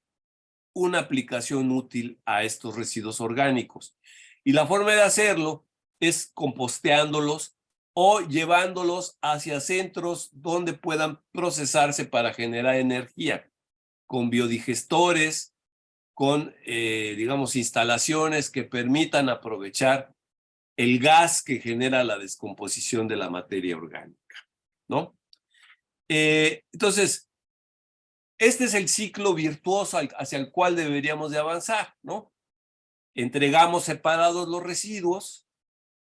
una aplicación útil a estos residuos orgánicos. Y la forma de hacerlo es composteándolos o llevándolos hacia centros donde puedan procesarse para generar energía, con biodigestores con, digamos, instalaciones que permitan aprovechar el gas que genera la descomposición de la materia orgánica, ¿no? Entonces, este es el ciclo virtuoso hacia el cual deberíamos de avanzar, ¿no? Entregamos separados los residuos,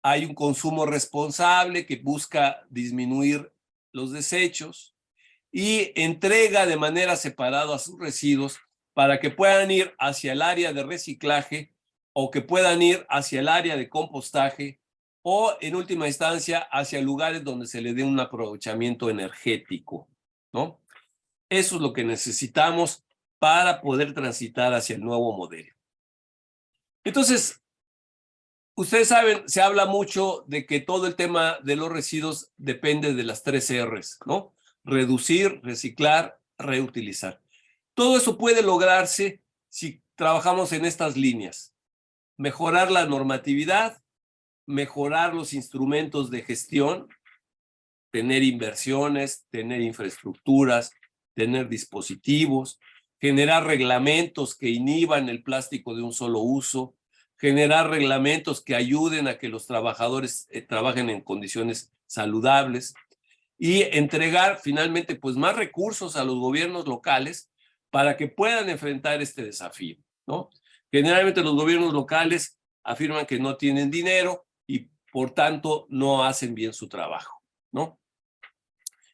hay un consumo responsable que busca disminuir los desechos y entrega de manera separada sus residuos para que puedan ir hacia el área de reciclaje o que puedan ir hacia el área de compostaje o, en última instancia, hacia lugares donde se le dé un aprovechamiento energético, ¿no? Eso es lo que necesitamos para poder transitar hacia el nuevo modelo. Entonces, ustedes saben, se habla mucho de que todo el tema de los residuos depende de las 3 R's, ¿no? Reducir, reciclar, reutilizar. Todo eso puede lograrse si trabajamos en estas líneas. Mejorar la normatividad, mejorar los instrumentos de gestión, tener inversiones, tener infraestructuras, tener dispositivos, generar reglamentos que inhiban el plástico de un solo uso, generar reglamentos que ayuden a que los trabajadores trabajen en condiciones saludables y entregar finalmente pues más recursos a los gobiernos locales para que puedan enfrentar este desafío, ¿no? Generalmente los gobiernos locales afirman que no tienen dinero y por tanto no hacen bien su trabajo, ¿no?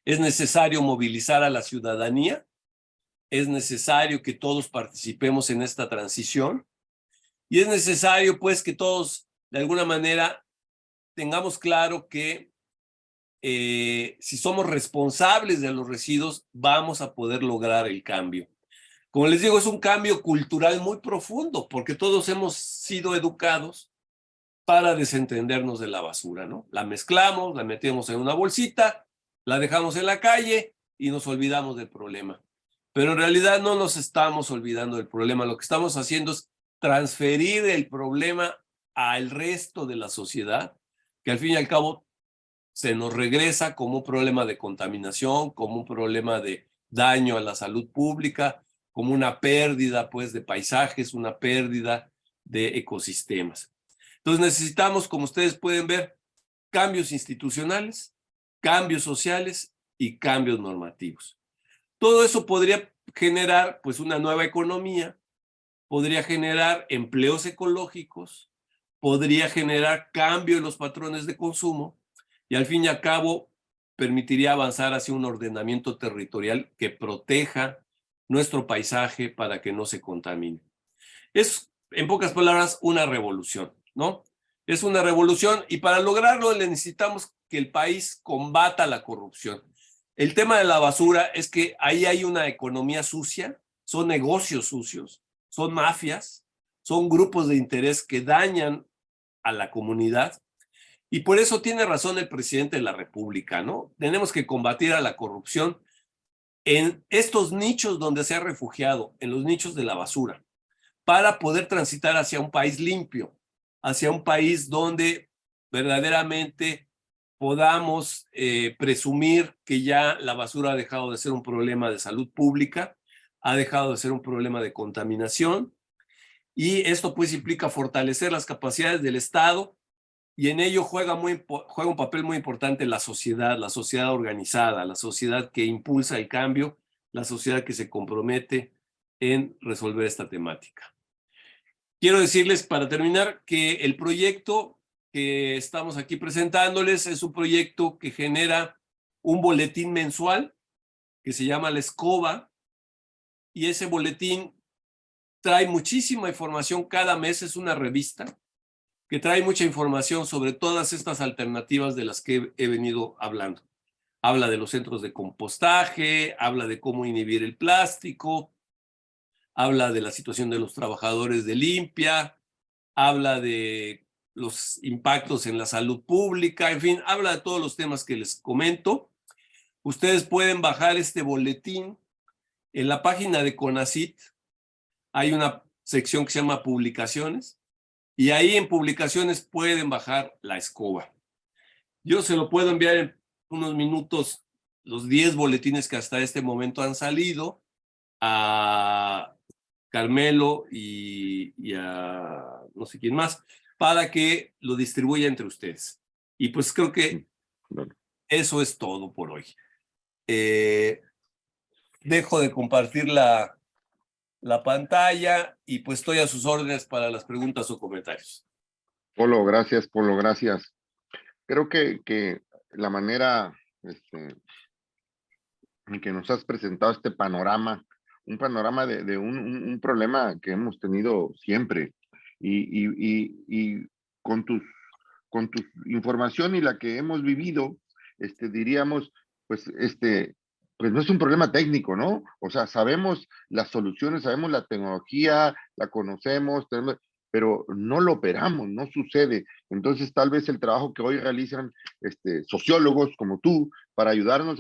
Es necesario movilizar a la ciudadanía, es necesario que todos participemos en esta transición y es necesario pues que todos de alguna manera tengamos claro que si somos responsables de los residuos vamos a poder lograr el cambio. Como les digo, es un cambio cultural muy profundo porque todos hemos sido educados para desentendernos de la basura, ¿no? La mezclamos, la metemos en una bolsita, la dejamos en la calle y nos olvidamos del problema. Pero en realidad no nos estamos olvidando del problema. Lo que estamos haciendo es transferir el problema al resto de la sociedad, que al fin y al cabo se nos regresa como un problema de contaminación, como un problema de daño a la salud pública, como una pérdida pues de paisajes, una pérdida de ecosistemas. Entonces necesitamos, como ustedes pueden ver, cambios institucionales, cambios sociales y cambios normativos. Todo eso podría generar pues una nueva economía, podría generar empleos ecológicos, podría generar cambio en los patrones de consumo y al fin y al cabo permitiría avanzar hacia un ordenamiento territorial que proteja nuestro paisaje para que no se contamine. Es, en pocas palabras, una revolución, ¿no? Es una revolución y para lograrlo necesitamos que el país combata la corrupción. El tema de la basura es que ahí hay una economía sucia, son negocios sucios, son mafias, son grupos de interés que dañan a la comunidad y por eso tiene razón el presidente de la República, ¿no? Tenemos que combatir a la corrupción en estos nichos donde se ha refugiado, en los nichos de la basura, para poder transitar hacia un país limpio, hacia un país donde verdaderamente podamos presumir que ya la basura ha dejado de ser un problema de salud pública, ha dejado de ser un problema de contaminación, y esto pues implica fortalecer las capacidades del Estado, y en ello juega un papel muy importante la sociedad organizada, la sociedad que impulsa el cambio, la sociedad que se compromete en resolver esta temática. Quiero decirles para terminar que el proyecto que estamos aquí presentándoles es un proyecto que genera un boletín mensual que se llama La Escoba y ese boletín trae muchísima información cada mes, es una revista que trae mucha información sobre todas estas alternativas de las que he venido hablando. Habla de los centros de compostaje, habla de cómo inhibir el plástico, habla de la situación de los trabajadores de limpia, habla de los impactos en la salud pública, en fin, habla de todos los temas que les comento. Ustedes pueden bajar este boletín en la página de CONACYT. Hay una sección que se llama Publicaciones y ahí en Publicaciones pueden bajar La Escoba. Yo se lo puedo enviar en unos minutos, los 10 boletines que hasta este momento han salido a Carmelo y a no sé quién más, para que lo distribuya entre ustedes. Y pues creo que Bueno, eso es todo por hoy. Dejo de compartir la pantalla y pues estoy a sus órdenes para las preguntas o comentarios. Polo, gracias, Polo, gracias. Creo que la manera en que nos has presentado este panorama, un panorama de un problema que hemos tenido siempre, y con tu información y la que hemos vivido, diríamos, pues, pues no es un problema técnico, ¿no? O sea, sabemos las soluciones, sabemos la tecnología, la conocemos, pero no lo operamos, no sucede. Entonces, tal vez el trabajo que hoy realizan sociólogos como tú, para ayudarnos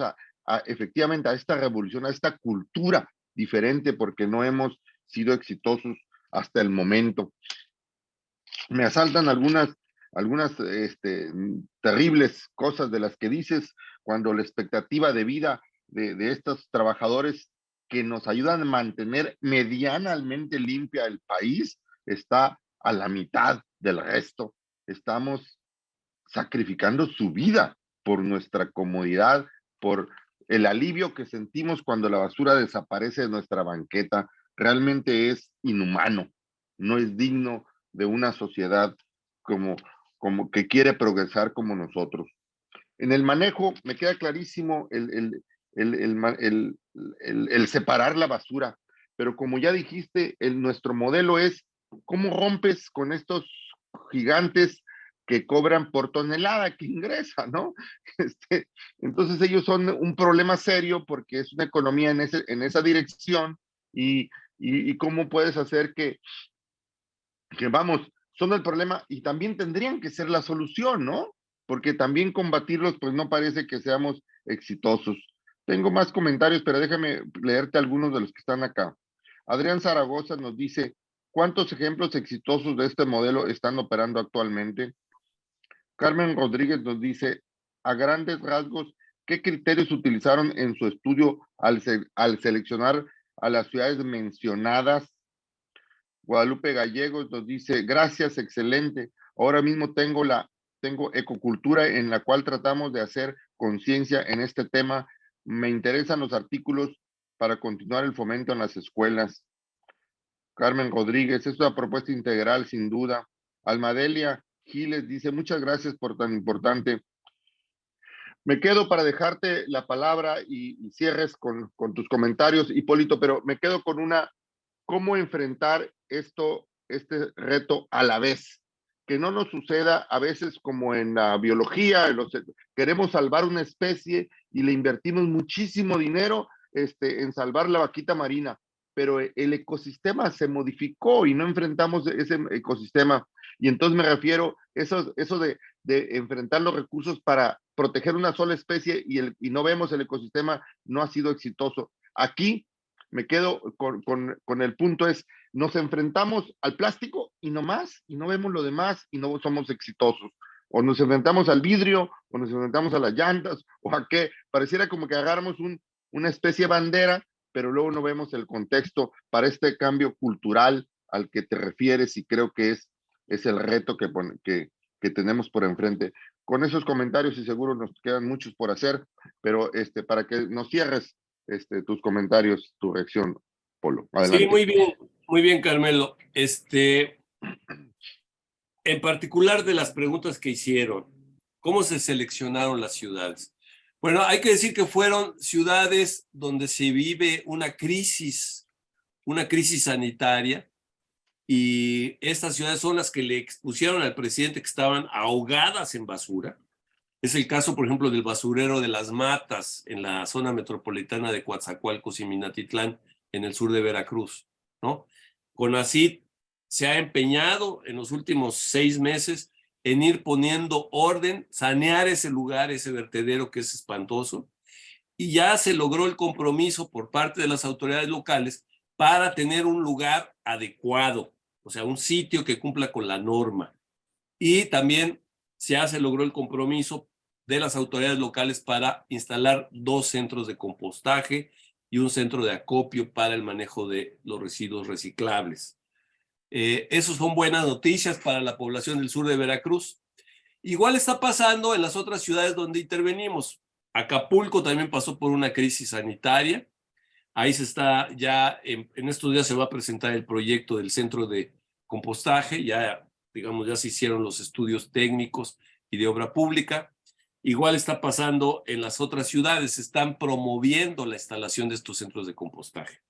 efectivamente a esta revolución, a esta cultura diferente, porque no hemos sido exitosos hasta el momento. Me asaltan algunas terribles cosas de las que dices, cuando la expectativa de vida de estos trabajadores que nos ayudan a mantener medianamente limpia el país está a la mitad del resto. Estamos sacrificando su vida por nuestra comodidad, por el alivio que sentimos cuando la basura desaparece de nuestra banqueta. Realmente es inhumano, no es digno de una sociedad como que quiere progresar como nosotros. En el manejo me queda clarísimo el separar la basura, pero como ya dijiste, nuestro modelo es cómo rompes con estos gigantes que cobran por tonelada que ingresa, ¿no? Entonces ellos son un problema serio porque es una economía en esa dirección, y cómo puedes hacer que vamos, son el problema y también tendrían que ser la solución, ¿no? Porque también combatirlos, pues no parece que seamos exitosos. Tengo más comentarios, pero déjame leerte algunos de los que están acá. Adrián Zaragoza nos dice, ¿cuántos ejemplos exitosos de este modelo están operando actualmente? Carmen Rodríguez nos dice, a grandes rasgos, ¿qué criterios utilizaron en su estudio al seleccionar a las ciudades mencionadas? Guadalupe Gallegos nos dice, gracias, excelente. Ahora mismo tengo ecocultura, en la cual tratamos de hacer conciencia en este tema. Me interesan los artículos para continuar el fomento en las escuelas. Carmen Rodríguez, es una propuesta integral, sin duda. Almadelia Giles dice, muchas gracias por tan importante. Me quedo para dejarte la palabra y cierres con tus comentarios, Hipólito, pero me quedo con cómo enfrentar este reto a la vez, que no nos suceda a veces como en la biología, queremos salvar una especie y le invertimos muchísimo dinero en salvar la vaquita marina, pero el ecosistema se modificó y no enfrentamos ese ecosistema. Y entonces me refiero eso de enfrentar los recursos para proteger una sola especie y no vemos el ecosistema, no ha sido exitoso. Aquí me quedo con el punto nos enfrentamos al plástico y no más, y no vemos lo demás y no somos exitosos. O nos enfrentamos al vidrio, o nos enfrentamos a las llantas, o a qué. Pareciera como que agarramos una especie de bandera, pero luego no vemos el contexto para este cambio cultural al que te refieres, y creo que es el reto que tenemos por enfrente. Con esos comentarios, y seguro nos quedan muchos por hacer, pero para que nos cierres tus comentarios, tu reacción, Polo. Adelante. Sí, muy bien, Carmelo. En particular de las preguntas que hicieron, ¿cómo se seleccionaron las ciudades? Bueno, hay que decir que fueron ciudades donde se vive una crisis sanitaria, y estas ciudades son las que le expusieron al presidente que estaban ahogadas en basura. Es el caso, por ejemplo, del basurero de Las Matas en la zona metropolitana de Coatzacoalcos y Minatitlán, en el sur de Veracruz, ¿no? CONACYT se ha empeñado en los últimos 6 meses en ir poniendo orden, sanear ese lugar, ese vertedero que es espantoso, y ya se logró el compromiso por parte de las autoridades locales para tener un lugar adecuado, o sea, un sitio que cumpla con la norma. Y también se logró el compromiso de las autoridades locales para instalar 2 centros de compostaje y un centro de acopio para el manejo de los residuos reciclables. Esas son buenas noticias para la población del sur de Veracruz. Igual está pasando en las otras ciudades donde intervenimos. Acapulco también pasó por una crisis sanitaria. Ahí se está ya, en estos días se va a presentar el proyecto del centro de compostaje. Ya, digamos, ya se hicieron los estudios técnicos y de obra pública. Igual está pasando en las otras ciudades. Se están promoviendo la instalación de estos centros de compostaje.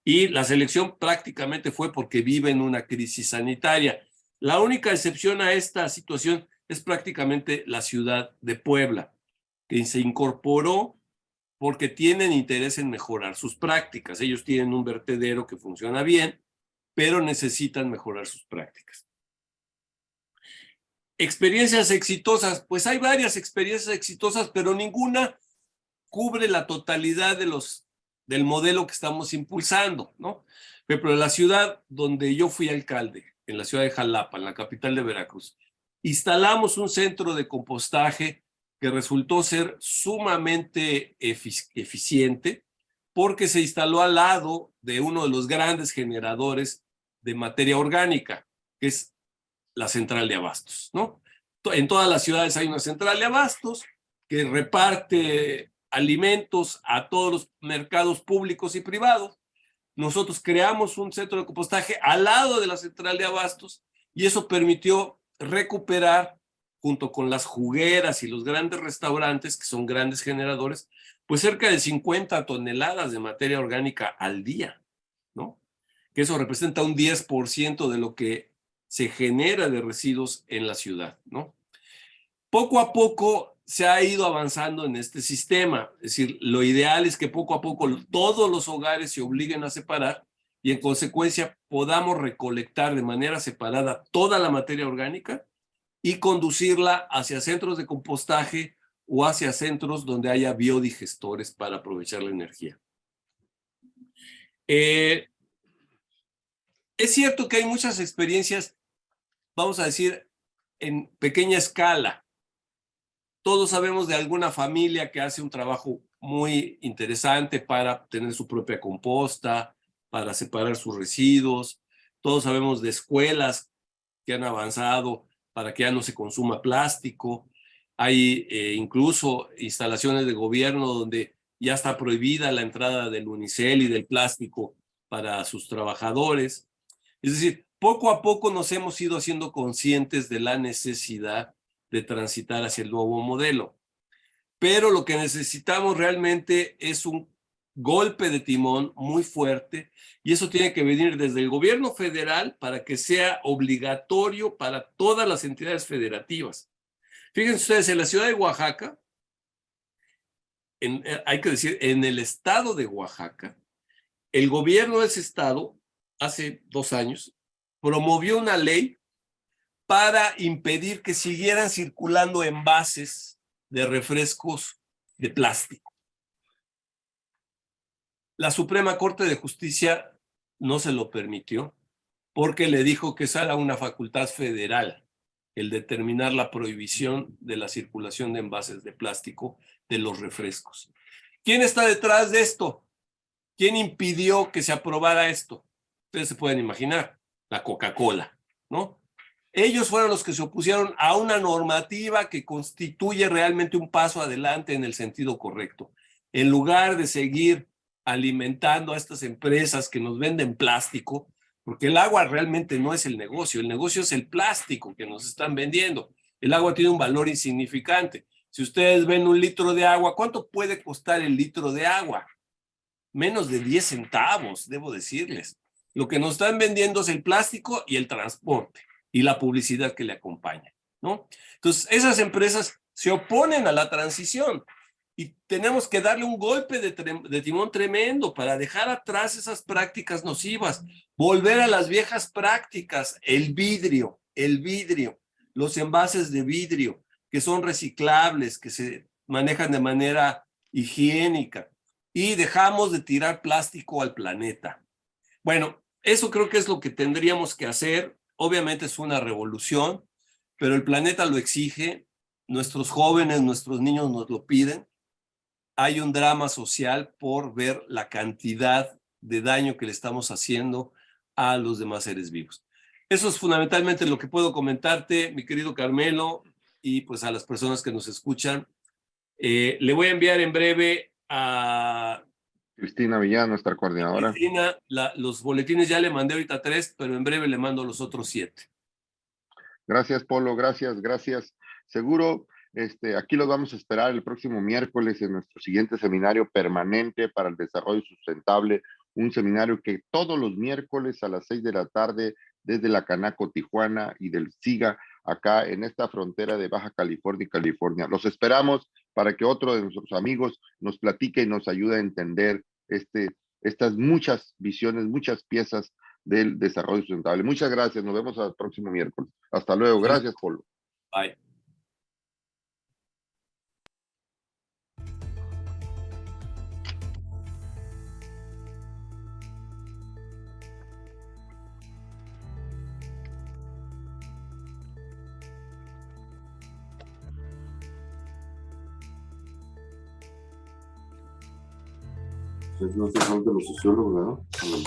Y la selección prácticamente fue porque viven una crisis sanitaria. La única excepción a esta situación es prácticamente la ciudad de Puebla, que se incorporó porque tienen interés en mejorar sus prácticas. Ellos tienen un vertedero que funciona bien, pero necesitan mejorar sus prácticas. Experiencias exitosas, pues hay varias experiencias exitosas, pero ninguna cubre la totalidad del modelo que estamos impulsando, ¿no? Por ejemplo, en la ciudad donde yo fui alcalde, en la ciudad de Jalapa, en la capital de Veracruz, instalamos un centro de compostaje que resultó ser sumamente eficiente porque se instaló al lado de uno de los grandes generadores de materia orgánica, que es la central de abastos, ¿no? En todas las ciudades hay una central de abastos que reparte alimentos a todos los mercados públicos y privados. Nosotros creamos un centro de compostaje al lado de la central de abastos y eso permitió recuperar, junto con las jugueras y los grandes restaurantes, que son grandes generadores, pues cerca de 50 toneladas de materia orgánica al día, ¿no? Que eso representa un 10% de lo que se genera de residuos en la ciudad, ¿no? Poco a poco se ha ido avanzando en este sistema. Es decir, lo ideal es que poco a poco todos los hogares se obliguen a separar y en consecuencia podamos recolectar de manera separada toda la materia orgánica y conducirla hacia centros de compostaje o hacia centros donde haya biodigestores para aprovechar la energía. Es cierto que hay muchas experiencias, vamos a decir, en pequeña escala. Todos sabemos de alguna familia que hace un trabajo muy interesante para tener su propia composta, para separar sus residuos. Todos sabemos de escuelas que han avanzado para que ya no se consuma plástico. Hay incluso instalaciones de gobierno donde ya está prohibida la entrada del unicel y del plástico para sus trabajadores. Es decir, poco a poco nos hemos ido haciendo conscientes de la necesidad de transitar hacia el nuevo modelo. Pero lo que necesitamos realmente es un golpe de timón muy fuerte y eso tiene que venir desde el gobierno federal para que sea obligatorio para todas las entidades federativas. Fíjense ustedes, en la ciudad de Oaxaca, hay que decir, en el estado de Oaxaca, el gobierno de ese estado, hace 2 años, promovió una ley para impedir que siguieran circulando envases de refrescos de plástico. La Suprema Corte de Justicia no se lo permitió porque le dijo que esa era una facultad federal, el determinar la prohibición de la circulación de envases de plástico de los refrescos. ¿Quién está detrás de esto? ¿Quién impidió que se aprobara esto? Ustedes se pueden imaginar, la Coca-Cola, ¿no? Ellos fueron los que se opusieron a una normativa que constituye realmente un paso adelante en el sentido correcto. En lugar de seguir alimentando a estas empresas que nos venden plástico, porque el agua realmente no es el negocio es el plástico que nos están vendiendo. El agua tiene un valor insignificante. Si ustedes ven un litro de agua, ¿cuánto puede costar el litro de agua? Menos de 10 centavos, debo decirles. Lo que nos están vendiendo es el plástico y el transporte y la publicidad que le acompaña, ¿no? Entonces, esas empresas se oponen a la transición y tenemos que darle un golpe de timón tremendo para dejar atrás esas prácticas nocivas, volver a las viejas prácticas, el vidrio, los envases de vidrio, que son reciclables, que se manejan de manera higiénica, y dejamos de tirar plástico al planeta. Bueno, eso creo que es lo que tendríamos que hacer. Obviamente es una revolución, pero el planeta lo exige, nuestros jóvenes, nuestros niños nos lo piden, hay un drama social por ver la cantidad de daño que le estamos haciendo a los demás seres vivos. Eso es fundamentalmente lo que puedo comentarte, mi querido Carmelo, y pues a las personas que nos escuchan. Le voy a enviar en breve a Cristina Villán, nuestra coordinadora. Cristina los boletines. Ya le mandé ahorita 3, pero en breve le mando los otros 7. Gracias, Polo, gracias. Seguro, aquí los vamos a esperar el próximo miércoles en nuestro siguiente seminario permanente para el desarrollo sustentable, un seminario que todos los miércoles a las 6 de la tarde desde la Canaco Tijuana y del SIGA, acá en esta frontera de Baja California y California. Los esperamos para que otro de nuestros amigos nos platique y nos ayude a entender estas muchas visiones, muchas piezas del desarrollo sustentable. Muchas gracias, nos vemos el próximo miércoles. Hasta luego, gracias, Polo. Bye. No te faltan los sociólogos, ¿verdad?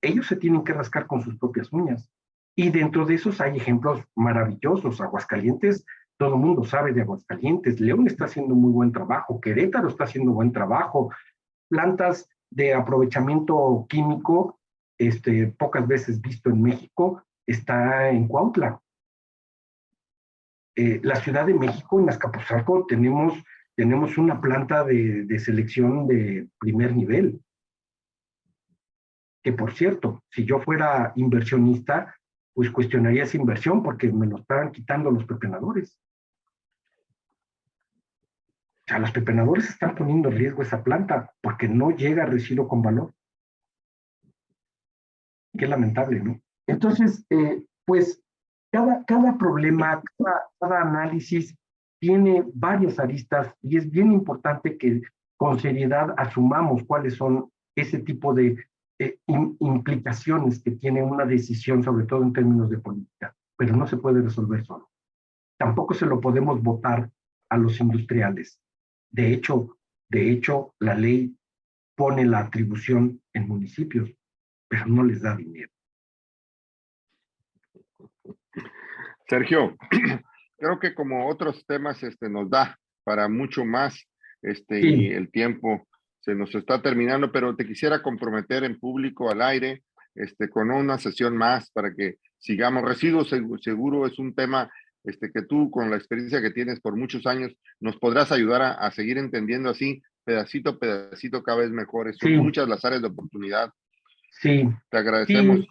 Ellos se tienen que rascar con sus propias uñas. Y dentro de esos hay ejemplos maravillosos. Aguascalientes, todo el mundo sabe de Aguascalientes. León está haciendo muy buen trabajo. Querétaro está haciendo buen trabajo. Plantas de aprovechamiento químico, pocas veces visto en México, está en Cuautla. La Ciudad de México, en Azcapotzalco, tenemos una planta de selección de primer nivel. Que por cierto, si yo fuera inversionista, pues cuestionaría esa inversión porque me lo estaban quitando los pepenadores. O sea, los pepenadores están poniendo en riesgo esa planta porque no llega a residuo con valor. Qué lamentable, ¿no? Entonces, pues cada problema, cada análisis tiene varias aristas y es bien importante que con seriedad asumamos cuáles son ese tipo de implicaciones que tiene una decisión, sobre todo en términos de política, pero no se puede resolver solo. Tampoco se lo podemos votar a los industriales. De hecho, la ley pone la atribución en municipios, pero no les da dinero. Sergio, creo que como otros temas nos da para mucho más Sí. y el tiempo se nos está terminando, pero te quisiera comprometer en público al aire con una sesión más para que sigamos. Residuos seguro es un tema que tú, con la experiencia que tienes por muchos años, nos podrás ayudar a seguir entendiendo así, pedacito a pedacito, cada vez mejor. Son Sí. muchas las áreas de oportunidad. Sí, Te agradecemos. sí.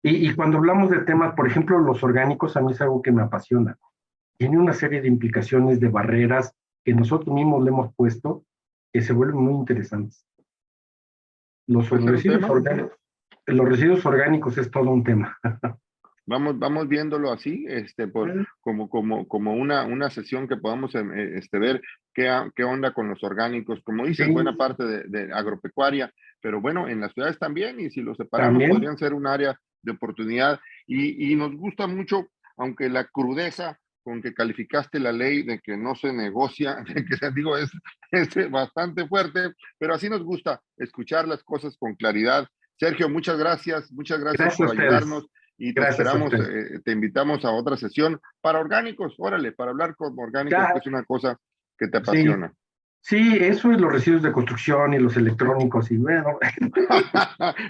Y cuando hablamos de temas, por ejemplo, los orgánicos, a mí es algo que me apasiona. Tiene una serie de implicaciones, de barreras que nosotros mismos le hemos puesto, que se vuelven muy interesantes. Los ¿Puede ser un residuos tema? orgánicos, los residuos orgánicos es todo un tema. Vamos viéndolo así, como una sesión que podamos ver qué onda con los orgánicos, como dices, Sí. buena parte de agropecuaria, pero bueno, en las ciudades también, y si los separamos También. podrían ser un área de oportunidad, y nos gusta mucho, aunque la crudeza con que calificaste la ley de que no se negocia, de que digo, es bastante fuerte, pero así nos gusta escuchar las cosas con claridad. Sergio, muchas gracias Gracias por a ustedes. ayudarnos. Y te Gracias a esperamos, ustedes. te invitamos a otra sesión para orgánicos, órale, para hablar con orgánicos, Ya. que es una cosa que te Sí. apasiona. Sí, eso es los residuos de construcción y los electrónicos y bueno.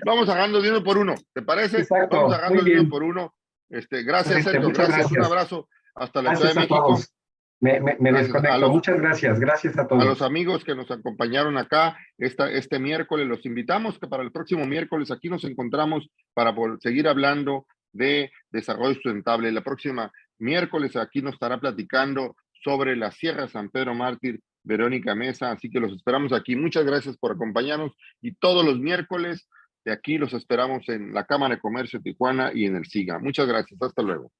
Vamos agarrando de uno por uno, ¿te parece? Exacto, Vamos agarrando muy de uno bien. por uno. Gracias, Excelente, Sergio, muchas gracias, un gracias. abrazo hasta la Ciudad Gracias de a México. todos. Me Gracias desconecto. Muchas gracias. Gracias a a todos. los amigos que nos acompañaron acá este miércoles. Los invitamos que para el próximo miércoles aquí nos encontramos para seguir hablando de desarrollo sustentable. La próxima miércoles aquí nos estará platicando sobre la Sierra San Pedro Mártir Verónica Mesa, así que los esperamos aquí. Muchas gracias por acompañarnos, y todos los miércoles de aquí los esperamos en la Cámara de Comercio de Tijuana y en el SIGA. Muchas gracias, hasta luego.